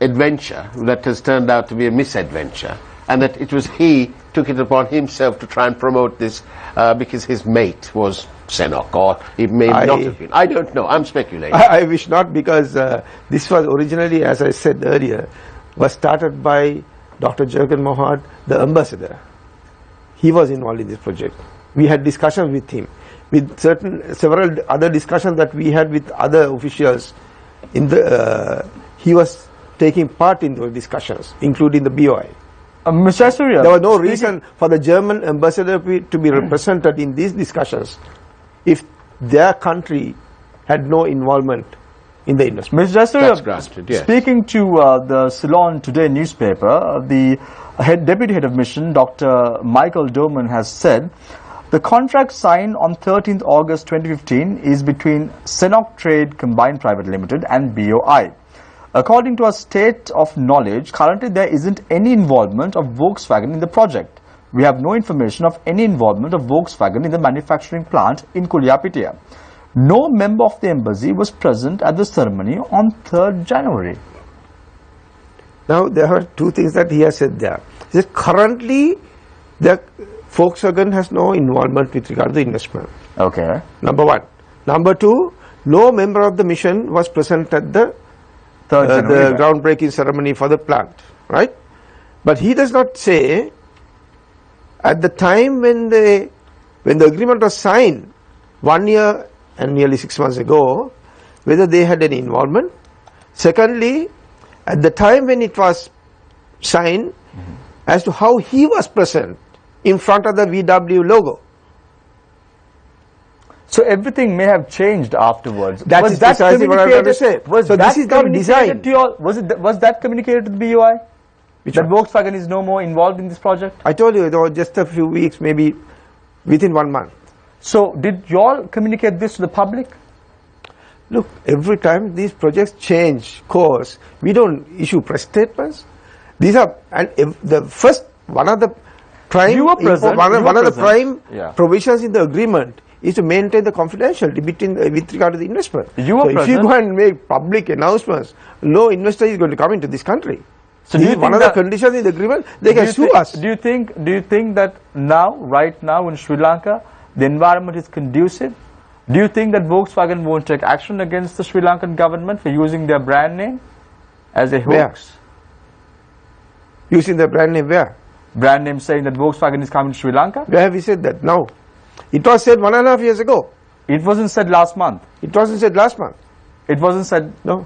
H: adventure that has turned out to be a misadventure, and that it was he took it upon himself to try and promote this because his mate was Senok, or it may not have been. I don't know. I'm speculating.
G: I wish not, because this was originally, as I said earlier, was started by Dr. Jürgen Mohad, the ambassador. He was involved in this project. We had discussions with him, with several other discussions that we had with other officials. In the he was taking part in those discussions, including the BOI.
A: Mr. Asuriya,
G: there was no reason for the German ambassador to be represented in these discussions if their country had no involvement in the investment.
A: Mr. Asuriya,
H: That's granted, yes.
A: Speaking to the Ceylon Today newspaper, the deputy head of mission, Dr. Michael Doman, has said the contract signed on 13th August 2015 is between Senok Trade Combined Private Limited and BOI. According to a state of knowledge, currently there isn't any involvement of Volkswagen in the project. We have no information of any involvement of Volkswagen in the manufacturing plant in Kuliapitia. No member of the embassy was present at the ceremony on 3rd January.
G: Now, there are two things that he has said there. He said currently, the Volkswagen has no involvement with regard to the investment.
A: Okay.
G: Number one. Number two, no member of the mission was present at the groundbreaking ceremony for the plant, right? But he does not say at the time when the agreement was signed 1 year and nearly 6 months ago, whether they had any involvement. Secondly, at the time when it was signed, as to how he was present in front of the VW logo.
A: So everything may have changed afterwards.
G: That is precisely what I'm trying to say. So this is not designed.
A: Was that communicated to the BOI? That Volkswagen is no more involved in this project?
G: I told you, it was just a few weeks, maybe within 1 month.
A: So did you all communicate this to the public?
G: Look, every time these projects change course, we don't issue press statements. These are, and the first, one of the prime provisions in the agreement is to maintain the confidentiality with regard to the investment.
A: If
G: you go and make public announcements, no investor is going to come into this country. So this is one of the conditions in the agreement. They can sue us.
A: Do you think that now, right now in Sri Lanka, the environment is conducive? Do you think that Volkswagen won't take action against the Sri Lankan government for using their brand name as a hoax?
G: Where? Using their brand name where?
A: Brand name saying that Volkswagen is coming to Sri Lanka?
G: Where have we said that? No. It was said 1.5 years ago.
A: It wasn't said last month.
G: It wasn't said last month.
A: It wasn't said.
G: No.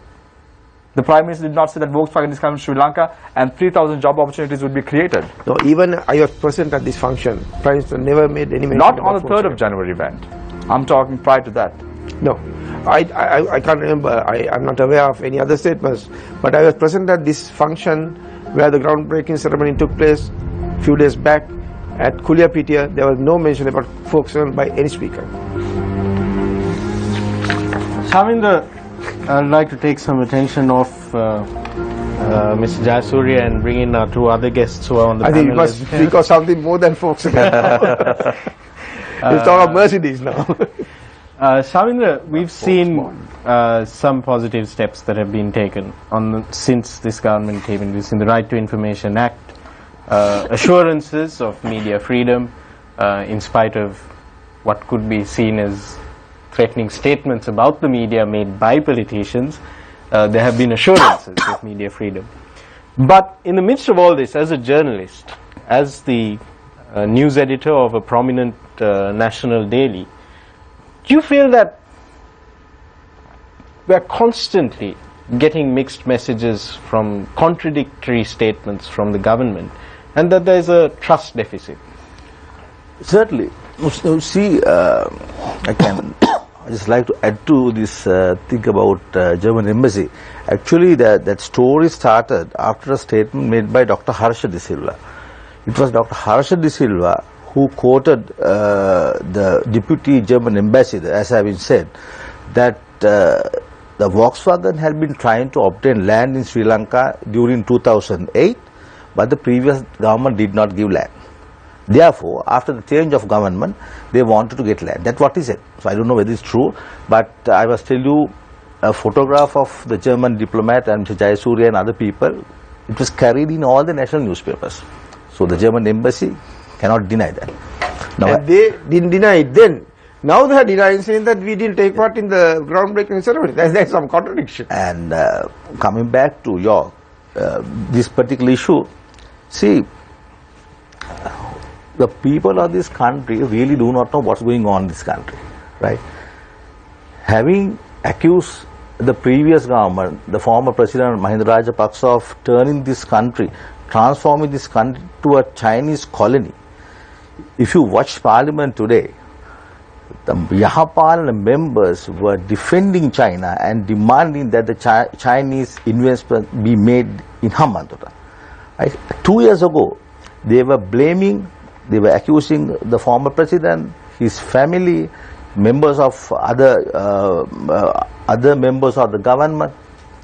A: The Prime Minister did not say that Volkswagen is coming to Sri Lanka and 3,000 job opportunities would be created.
G: No, even I was present at this function. Prime Minister never made any mention.
A: Not on the 3rd of January event. I'm talking prior to that.
G: No. I can't remember. I'm not aware of any other statements. But I was present at this function where the groundbreaking ceremony took place a few days back at Kuliapitia. There was no mention about Volkswagen by any speaker.
J: I'd like to take some attention off Mr. Jayasuriya and bring in our two other guests who are on the
G: I
J: panel.
G: think you must speak of something more than Volkswagen. We'll talk of Mercedes now.
J: Shavindra, we've seen some positive steps that have been taken since this government came in. We've seen the Right to Information Act, assurances of media freedom, in spite of what could be seen as threatening statements about the media made by politicians. There have been assurances of media freedom. But in the midst of all this, as a journalist, as the news editor of a prominent national daily, do you feel that we are constantly getting mixed messages from contradictory statements from the government, and that there is a trust deficit?
E: Certainly. You see, I just like to add to this thing about German embassy. Actually, that story started after a statement made by Dr. Harsha De Silva. It was Dr. Harsha De Silva who quoted the deputy German ambassador, as I have said, that the Volkswagen had been trying to obtain land in Sri Lanka during 2008, but the previous government did not give land. Therefore, after the change of government, they wanted to get land. That's what he said. So I don't know whether it's true, but I must tell you a photograph of the German diplomat and Mr. Jayasuriya and other people. It was carried in all the national newspapers. So the German embassy cannot deny that. Now,
G: And they didn't deny it then. Now they are denying, saying that we didn't take part in the groundbreaking ceremony. There's some contradiction.
E: And coming back to your this particular issue, see, the people of this country really do not know what's going on in this country, right? Having accused the previous government, the former President Mahinda Rajapaksa, of turning this country, transforming this country to a Chinese colony. If you watch Parliament today, the Yahapal members were defending China and demanding that the Chinese investment be made in Hambantota. Right? 2 years ago, they were accusing the former president, his family, members of other members of the government,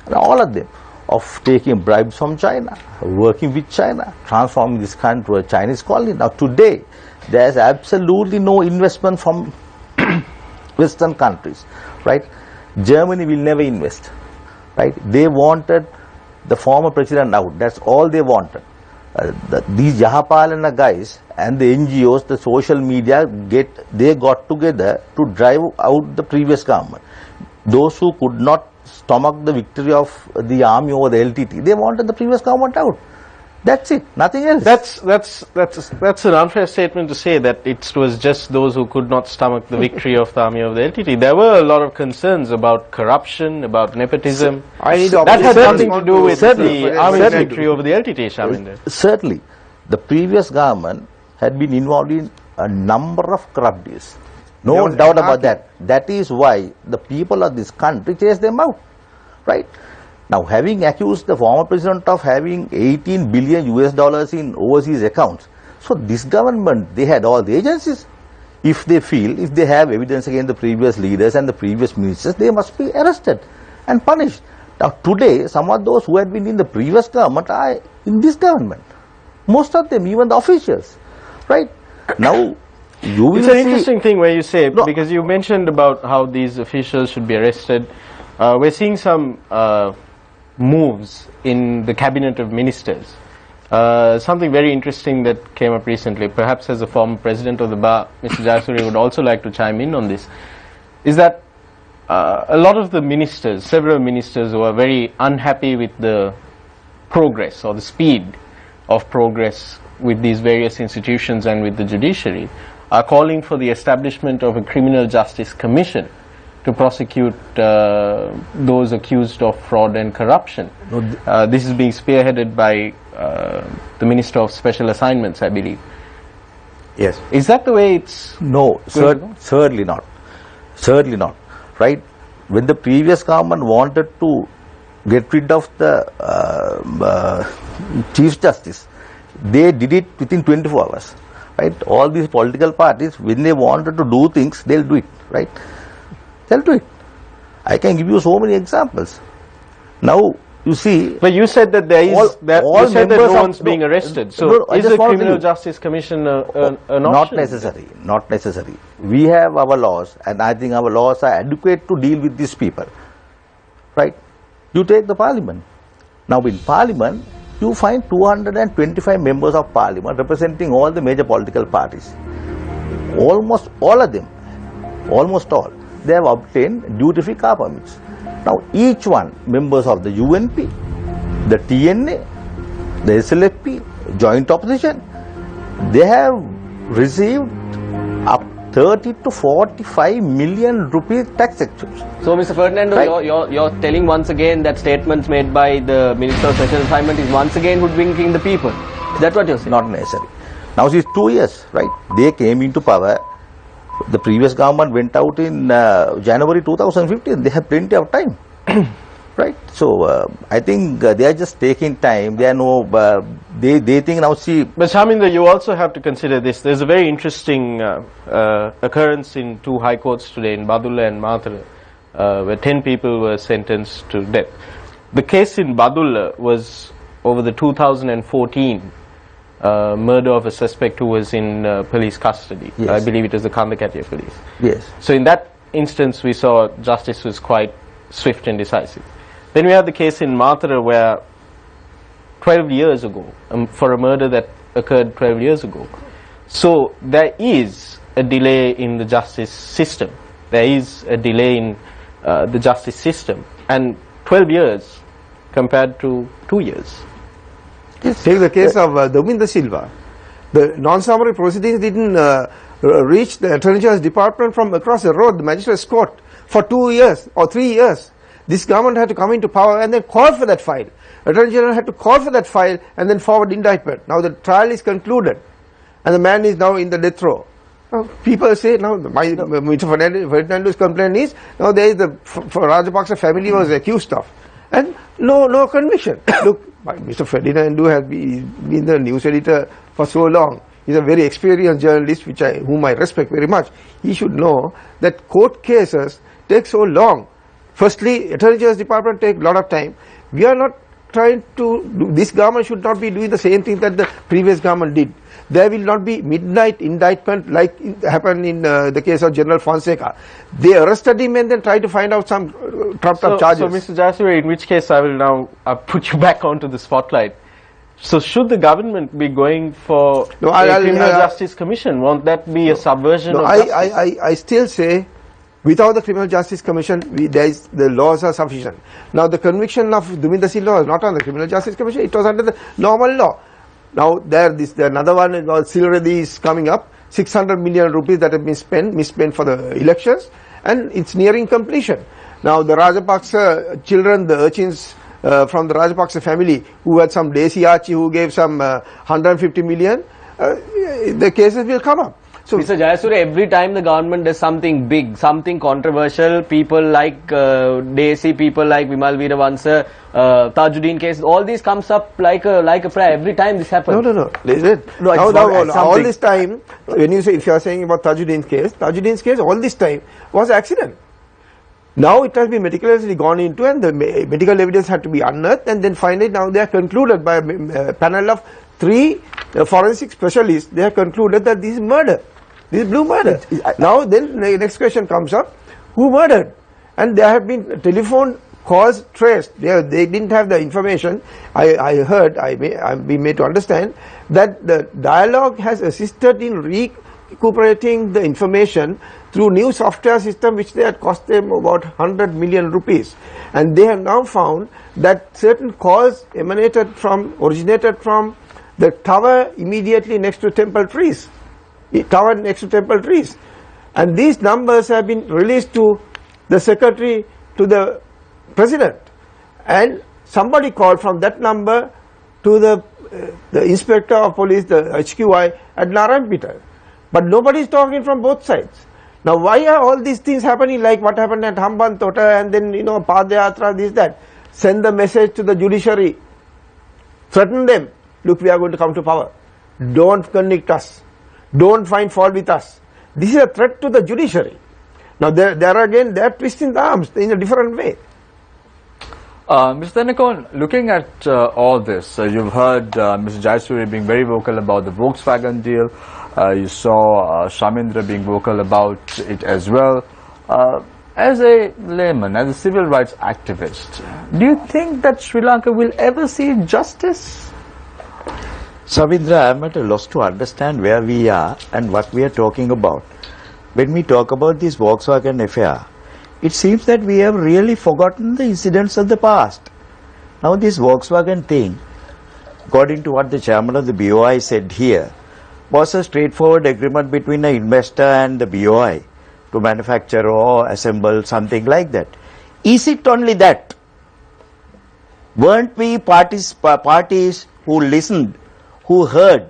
E: and all of them, of taking bribes from China, working with China, transforming this country to a Chinese colony. Now today, there is absolutely no investment from Western countries, right? Germany will never invest, right? They wanted the former president out. That's all they wanted. These Yahapalana guys and the NGOs, the social media, they got together to drive out the previous government. Those who could not stomach the victory of the army over the LTT, they wanted the previous government out. That's it, nothing else.
J: That's an unfair statement to say that it was just those who could not stomach the victory of the army of the LTT. There were a lot of concerns about corruption, about nepotism. That had nothing to do with the army's victory over the LTT, Shaminder.
E: Certainly, the previous government had been involved in a number of corrupt deals. No doubt about that. That is why the people of this country chased them out, right? Now, having accused the former president of having $18 billion in overseas accounts, so this government, they had all the agencies. If they feel, if they have evidence against the previous leaders and the previous ministers, they must be arrested and punished. Now, today, some of those who had been in the previous government are in this government. Most of them, even the officials, right? Now, you will
J: It's an interesting thing where you say, because you mentioned about how these officials should be arrested. We're seeing some moves in the cabinet of ministers. Something very interesting that came up recently, perhaps as a former president of the bar, Mr. Jayasuriya would also like to chime in on this, is that a lot of the ministers, several ministers who are very unhappy with the progress or the speed of progress with these various institutions and with the judiciary, are calling for the establishment of a criminal justice commission to prosecute those accused of fraud and corruption. This is being spearheaded by the Minister of Special Assignments, I believe.
G: Yes.
J: Is that the way it's...
E: No, certainly not. Certainly not. Right? When the previous government wanted to get rid of the Chief Justice, they did it within 24 hours. Right? All these political parties, when they wanted to do things, they'll do it. Right? They'll do it. I can give you so many examples. Now, You see,
J: But you said that there is
E: all
J: you said that
E: members
J: no
E: of-
J: one's being
E: no,
J: arrested. So
E: no, I
J: is
E: just
J: the
E: want to
J: Criminal
E: tell you-
J: Justice Commission an
E: not
J: option?
E: necessary, not necessary. We have our laws, and I think our laws are adequate to deal with these people, right? You take the parliament. Now in parliament, you find 225 members of parliament representing all the major political parties. Almost all of them, almost all, they have obtained duty-free car permits. Now each one, members of the UNP, the TNA, the SLFP, joint opposition, they have received up 30 to 45 million rupees tax exemptions.
I: So, Mr. Ferdinando,
E: Right.
I: you're telling once again that statements made by the Minister of Special Assignment is once again hoodwinking the people. Is that what you're saying?
E: Not necessary. Now it's 2 years, right? They came into power. The previous government went out in January 2015. They have plenty of time, right? So I think they are just taking time. They are no. They think now. See,
J: But Shaminder, you also have to consider this. There's a very interesting occurrence in two high courts today in Badulla and Mathura, where 10 people were sentenced to death. The case in Badulla was over the 2014 murder of a suspect who was in police custody.
E: Yes.
J: I believe it was the Kandakatiya police.
E: yes,
J: So in that instance, we saw justice was quite swift and decisive. Then we have the case in Mathura where 12 years ago, for a murder that occurred 12 years ago. So there is a delay in the justice system. There is a delay in the justice system. And 12 years compared to 2 years.
G: Take the case of Dominda Silva. The non-summary proceedings didn't reach the Attorney General's department from across the road, the magistrate's court, for 2 years or 3 years. This government had to come into power and then call for that file. Attorney General had to call for that file and then forward indictment. Now the trial is concluded and the man is now in the death row. Now, people say, now Mr. Ferdinando's complaint is, now there is the Rajapaksa family was accused of. And no conviction. Look, Mr. Ferdinando has been the news editor for so long. He's a very experienced journalist, whom I respect very much. He should know that court cases take so long. Firstly, Attorney General's department take a lot of time. We are not trying to do, this government should not be doing the same thing that the previous government did. There will not be midnight indictment like it happened in the case of General Fonseca. They arrested him and then tried to find out some trumped up charges.
J: So Mr. Jayasuriya, in which case I will now put you back onto the spotlight. So should the government be going for a Criminal Justice Commission? Won't that be a subversion of justice?
G: I still say, without the Criminal Justice Commission, the laws are sufficient. Now the conviction of Dominda Silva was not on the Criminal Justice Commission, it was under the normal law. Now another one, Silreddy is coming up, 600 million rupees that have been misspent for the elections, and it's nearing completion. Now the Rajapaksa children, the urchins from the Rajapaksa family, who had some Desi Archie who gave some 150 million, the cases will come up. So,
I: Mr. Jayasuriya, every time the government does something big, something controversial, people like Desi, people like Vimal Veeravansa, Tajuddin case, all these comes up like a prayer. Every time this happens.
G: No. Listen. All this time, when you say, if you are saying about Tajuddin's case, all this time was accident. Now it has been meticulously gone into, and the medical evidence had to be unearthed, and then finally now they are concluded by a panel of 3 forensic specialists. They have concluded that this is murder. This is blue murder. Now then the next question comes up, who murdered? And there have been telephone calls traced. They didn't have the information. I've been made to understand that the dialogue has assisted in recuperating the information through new software system which they had cost them about 100 million rupees. And they have now found that certain calls originated from the tower immediately next to temple trees. And these numbers have been released to the secretary, to the president. And somebody called from that number to the inspector of police, the HQI at Narayanpeta. But nobody is talking from both sides. Now why are all these things happening, like what happened at Hambantota and then, Padayatra, this, that? Send the message to the judiciary. Threaten them. Look, we are going to come to power. Don't convict us. Don't find fault with us. This is a threat to the judiciary. Now, they are twisting the arms in a different way.
A: Mr. Nikon, looking at all this, you've heard Mr. Jayasuriya being very vocal about the Volkswagen deal. You saw Shamindra being vocal about it as well. As a layman, as a civil rights activist, do you think that Sri Lanka will ever see justice?
F: Savindra, I am at a loss to understand where we are and what we are talking about. When we talk about this Volkswagen affair, it seems that we have really forgotten the incidents of the past. Now this Volkswagen thing, according to what the chairman of the BOI said here, was a straightforward agreement between an investor and the BOI to manufacture or assemble something like that. Is it only that? Weren't we parties who listened, who heard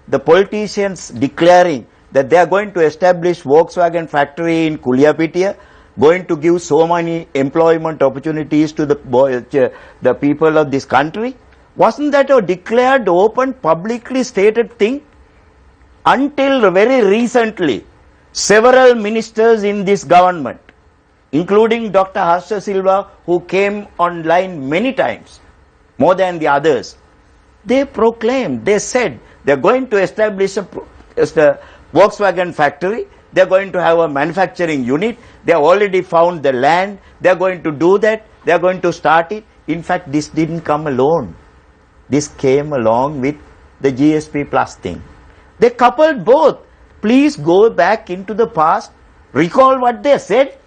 F: the politicians declaring that they are going to establish Volkswagen factory in Kuliapitia, going to give so many employment opportunities to the people of this country? Wasn't that a declared, open, publicly stated thing? Until very recently, several ministers in this government, including Dr. Harsha Silva, who came online many times, more than the others, they proclaimed, they said, they are going to establish a Volkswagen factory, they are going to have a manufacturing unit, they have already found the land, they are going to do that, they are going to start it. In fact, this didn't come alone. This came along with the GSP Plus thing. They coupled both. Please go back into the past, recall what they said.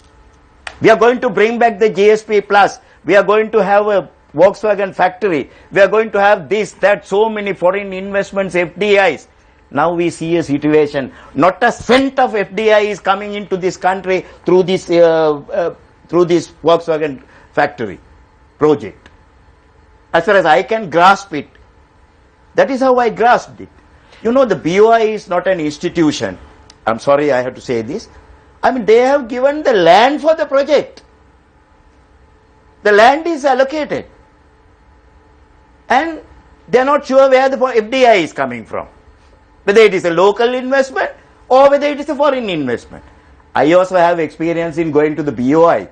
F: We are going to bring back the GSP Plus. We are going to have a Volkswagen factory. We are going to have this, that, so many foreign investments, FDIs. Now we see a situation, not a cent of FDI is coming into this country through this Volkswagen factory project. As far as I can grasp it, that is how I grasped it. You know, the BOI is not an institution. I'm sorry I have to say this. I mean, they have given the land for the project. The land is allocated. And they are not sure where the FDI is coming from. Whether it is a local investment or whether it is a foreign investment. I also have experience in going to the BOI.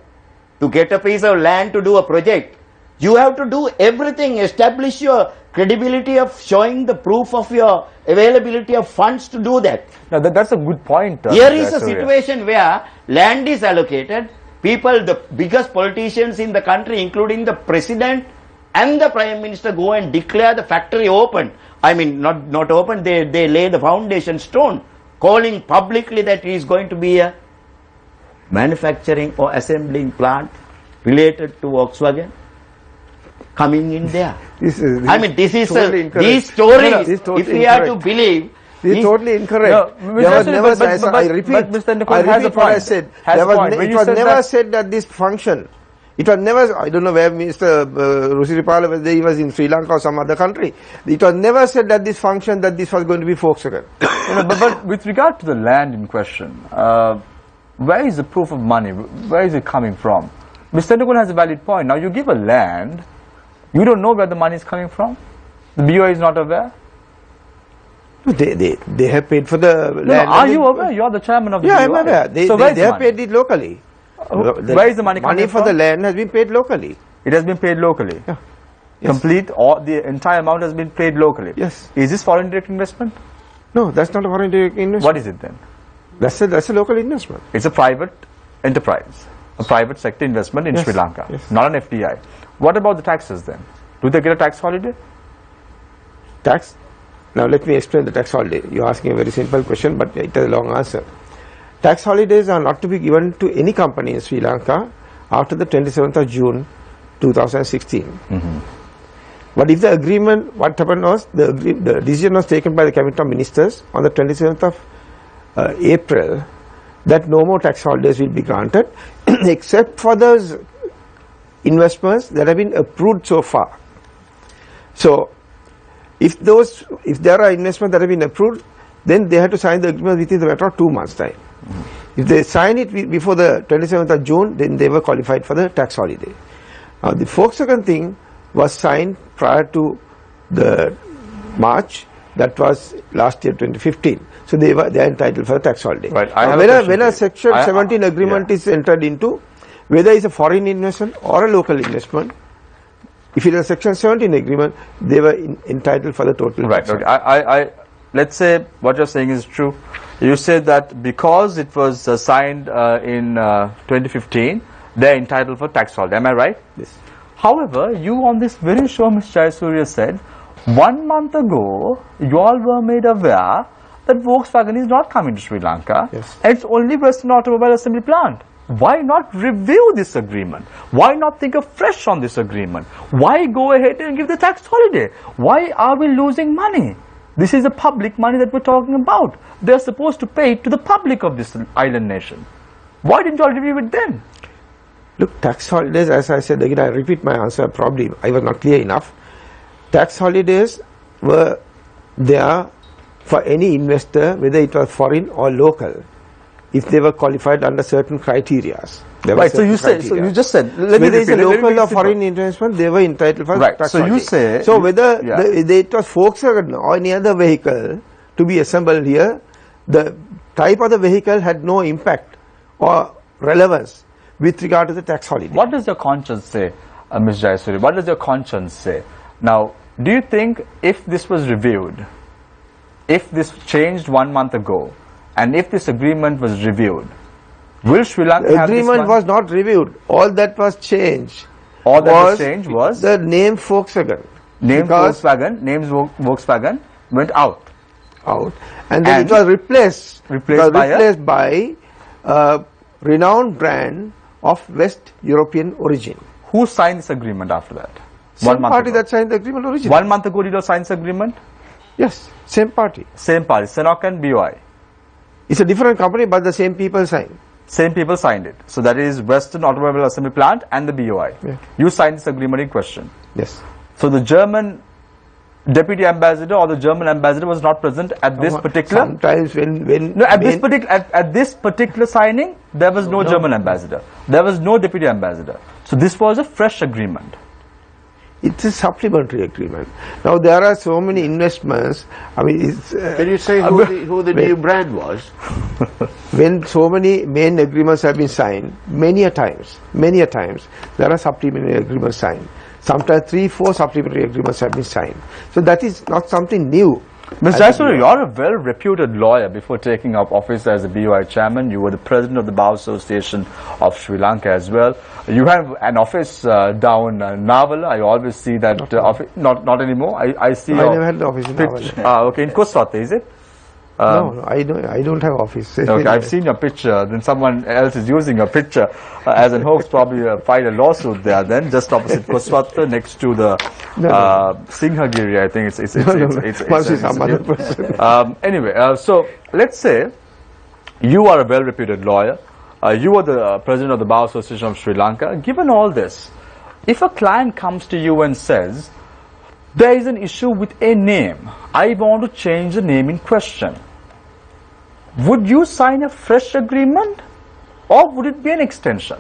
F: To get a piece of land to do a project, you have to do everything, establish your credibility of showing the proof of your availability of funds to do that.
A: Now that's a good point.
F: Here is a situation where land is allocated, people, the biggest politicians in the country, including the president and the prime minister, go and declare the factory open. I mean, not open, they lay the foundation stone, calling publicly that it is going to be a manufacturing or assembling plant related to Volkswagen coming in there. This is totally these stories, if we are to believe,
G: this is totally incorrect.
A: No, I repeat
G: what I said. It was never said that this function. It was never, I don't know where Mr. Rusiripala, whether he was in Sri Lanka or some other country. It was never said that this function, that this was going to be Volkswagen.
A: But with regard to the land in question, where is the proof of money? Where is it coming from? Mr. Nikon has a valid point. Now you give a land, you don't know where the money is coming from? The BOI is not aware?
G: They have paid for the land.
A: No, are you aware? You are the chairman of the BOI.
G: Yeah, I'm aware. They have paid it locally.
A: Where is the money coming from?
G: Money for the land has been paid locally.
A: It has been paid locally?
G: Yeah. Yes.
A: Complete, or the entire amount has been paid locally?
G: Yes.
A: Is this foreign direct investment?
G: No, that's not a foreign direct investment.
A: What is it then?
G: That's a local investment.
A: It's a private enterprise, a private sector investment in Sri Lanka, not an FDI. What about the taxes then? Do they get a tax holiday?
G: Tax? Now let me explain the tax holiday. You're asking a very simple question, but it has a long answer. Tax holidays are not to be given to any company in Sri Lanka after the 27th of June 2016. But if the agreement, what happened was, the decision was taken by the Cabinet of Ministers on the 27th of April that no more tax holidays will be granted except for those investments that have been approved so far. So, if there are investments that have been approved, then they have to sign the agreement within the matter of 2 months' time. If they sign it before the 27th of June, then they were qualified for the tax holiday. Now, the Volkswagen thing was signed prior to the March, that was last year 2015. So they are entitled for the tax holiday.
A: Right.
G: When a Section 17 agreement is entered into, whether it's a foreign investment or a local investment, If it was Section 17 agreement, they were entitled for the total.
A: Right. Okay. Let's say what you're saying is true. You said that because it was signed in 2015, they're entitled for tax holiday. Am I right?
G: Yes.
A: However, you on this very show, Mr. Jayasuriya, said 1 month ago, you all were made aware that Volkswagen is not coming to Sri Lanka.
G: Yes.
A: And it's only Western Automobile Assembly Plant. Why not review this agreement? Why not think afresh on this agreement? Why go ahead and give the tax holiday? Why are we losing money? This is the public money that we're talking about. They're supposed to pay it to the public of this island nation. Why didn't you all review it then?
G: Look, tax holidays, as I said again, I repeat my answer, probably I was not clear enough. Tax holidays were there for any investor, whether it was foreign or local, if they were qualified under certain criteria.
A: Right, so you just said,
G: whether it's a local or foreign investment, they were entitled for tax holiday.
A: You say,
G: so whether it was Volkswagen or any other vehicle to be assembled here, the type of the vehicle had no impact or relevance with regard to the tax holiday.
A: What does your conscience say, Ms. Jayasuriya? What does your conscience say? Now, do you think if this was reviewed, if this changed 1 month ago, and if this agreement was reviewed, will Sri Lanka have this
G: agreement was not reviewed. All that was changed.
A: All that was changed was
G: the name Volkswagen.
A: Name Volkswagen went out.
G: And then it was replaced by a renowned brand of West European origin.
A: Who signed this agreement after that?
G: Same party that signed the agreement originally.
A: 1 month ago, did you sign this agreement?
G: Yes, same party.
A: Same party, Senok and BOI.
G: It's a different company, but the same people signed.
A: Same people signed it. So that is Western Automobile Assembly Plant and the BOI.
G: Yeah.
A: You signed this agreement in question.
G: Yes.
A: So the German deputy ambassador or the German ambassador was not present at this particular.
G: Sometimes when
A: no, at this particular signing, there was no German ambassador. There was no deputy ambassador. So this was a fresh agreement.
G: It's a supplementary agreement. Now there are so many investments. I mean, it's,
H: can you say who the new brand was?
G: When so many main agreements have been signed, many a times, there are supplementary agreements signed. Sometimes 3-4 supplementary agreements have been signed. So that is not something new.
A: Mr. Jayasuriya, you are a well-reputed lawyer. Before taking up office as the BOI chairman, you were the president of the Bar Association of Sri Lanka as well. You have an office down Navala. I always see that office. Not anymore. I see.
G: I never had an office in Navala.
A: Okay, in Kuswate, is it?
G: No, I don't have office.
A: Okay, I've seen your picture. Then someone else is using your picture as an hoax. Probably filed a lawsuit there. Then just opposite Kuswate, next to the Singhagiri. I think it's anyway, so let's say you are a well-reputed lawyer. You are the president of the Bar Association of Sri Lanka. Given all this, if a client comes to you and says, there is an issue with a name, I want to change the name in question, would you sign a fresh agreement or would it be an extension?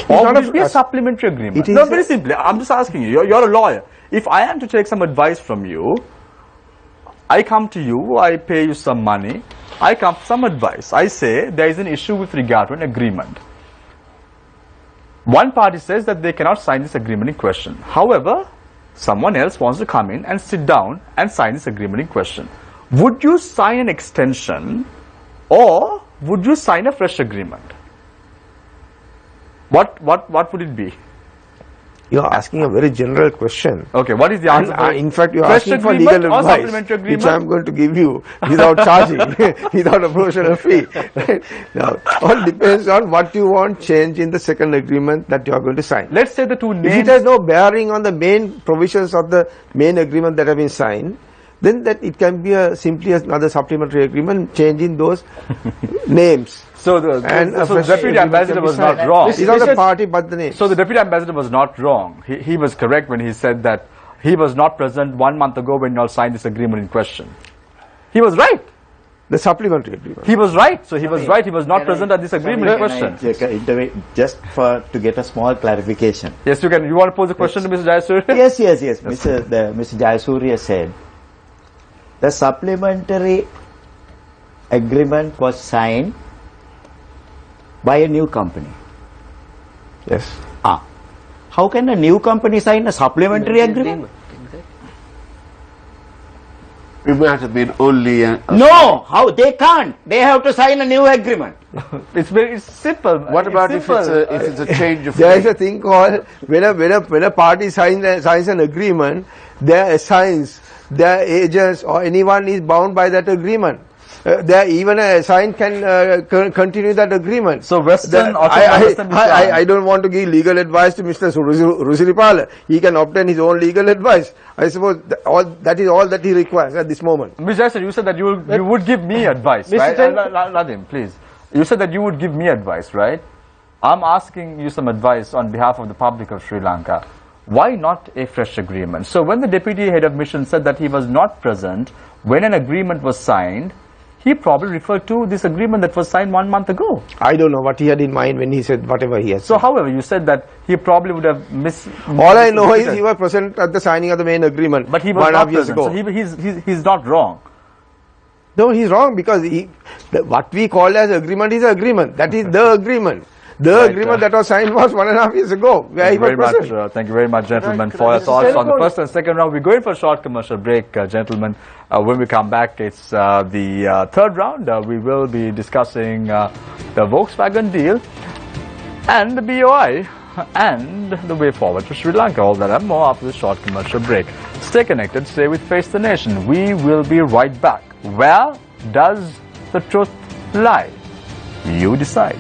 A: Or would it be a supplementary agreement? No, very simply, I'm just asking you, you're a lawyer. If I am to take some advice from you, I come to you, I pay you some money, I come for some advice. I say there is an issue with regard to an agreement. One party says that they cannot sign this agreement in question. However, someone else wants to come in and sit down and sign this agreement in question. Would you sign an extension or would you sign a fresh agreement? What would it be?
G: You are asking a very general question.
A: Okay, what is the answer?
G: In fact, you are asking for legal advice, which I am going to give you without charging, without a professional fee. Now, all depends on what you want change in the second agreement that you are going to sign.
A: Let's say the two names.
G: If it has no bearing on the main provisions of the main agreement that have been signed, then that it can be simply another supplementary agreement changing those names.
A: So the deputy ambassador was not wrong.
G: It's not the party but the name.
A: So the deputy ambassador was not wrong. He was correct when he said that he was not present 1 month ago when you all signed this agreement in question. He was right.
G: The supplementary agreement.
A: He was right. So he was right. He was not present at this agreement in question.
F: Just to get a small clarification.
A: Yes, you can. You want to pose a question to Mr. Jayasuriya?
F: Yes. Mr. Jayasuriya said the supplementary agreement was signed by a new company.
G: Yes.
F: How can a new company sign a supplementary agreement?
H: It might have been only a
F: No, how they can't. They have to sign a new agreement.
A: It's simple.
H: What about if it's a change of
G: There is
H: name?
G: a thing called when a party signs an agreement, their assigns, their agents or anyone is bound by that agreement. Even a assign can continue that agreement.
A: So Western
G: I don't want to give legal advice to Mr. Rusiripala. He can obtain his own legal advice. I suppose that is all that he requires at this moment.
A: Mr. Jason, you said that you would give me advice, right? Nadim, please. You said that you would give me advice, right? I'm asking you some advice on behalf of the public of Sri Lanka. Why not a fresh agreement? So when the deputy head of mission said that he was not present when an agreement was signed, he probably referred to this agreement that was signed 1 month ago.
G: I don't know what he had in mind when he said whatever he has
A: So
G: said.
A: however, you said that he probably would have
G: All I know is he was present at the signing of the main agreement.
A: But he was
G: 1.5
A: not
G: years
A: present,
G: ago.
A: so he's not wrong.
G: No, he's wrong because what we call as agreement is agreement. That is the agreement. The agreement that was signed was 1.5 years ago, where he was present.
A: Thank you very much, gentlemen, for your thoughts on the first and second round. We're going for a short commercial break, gentlemen. When we come back, it's the third round. We will be discussing the Volkswagen deal and the BOI and the way forward for Sri Lanka. All that and more after this short commercial break. Stay connected. Stay with Face the Nation. We will be right back. Where does the truth lie? You decide.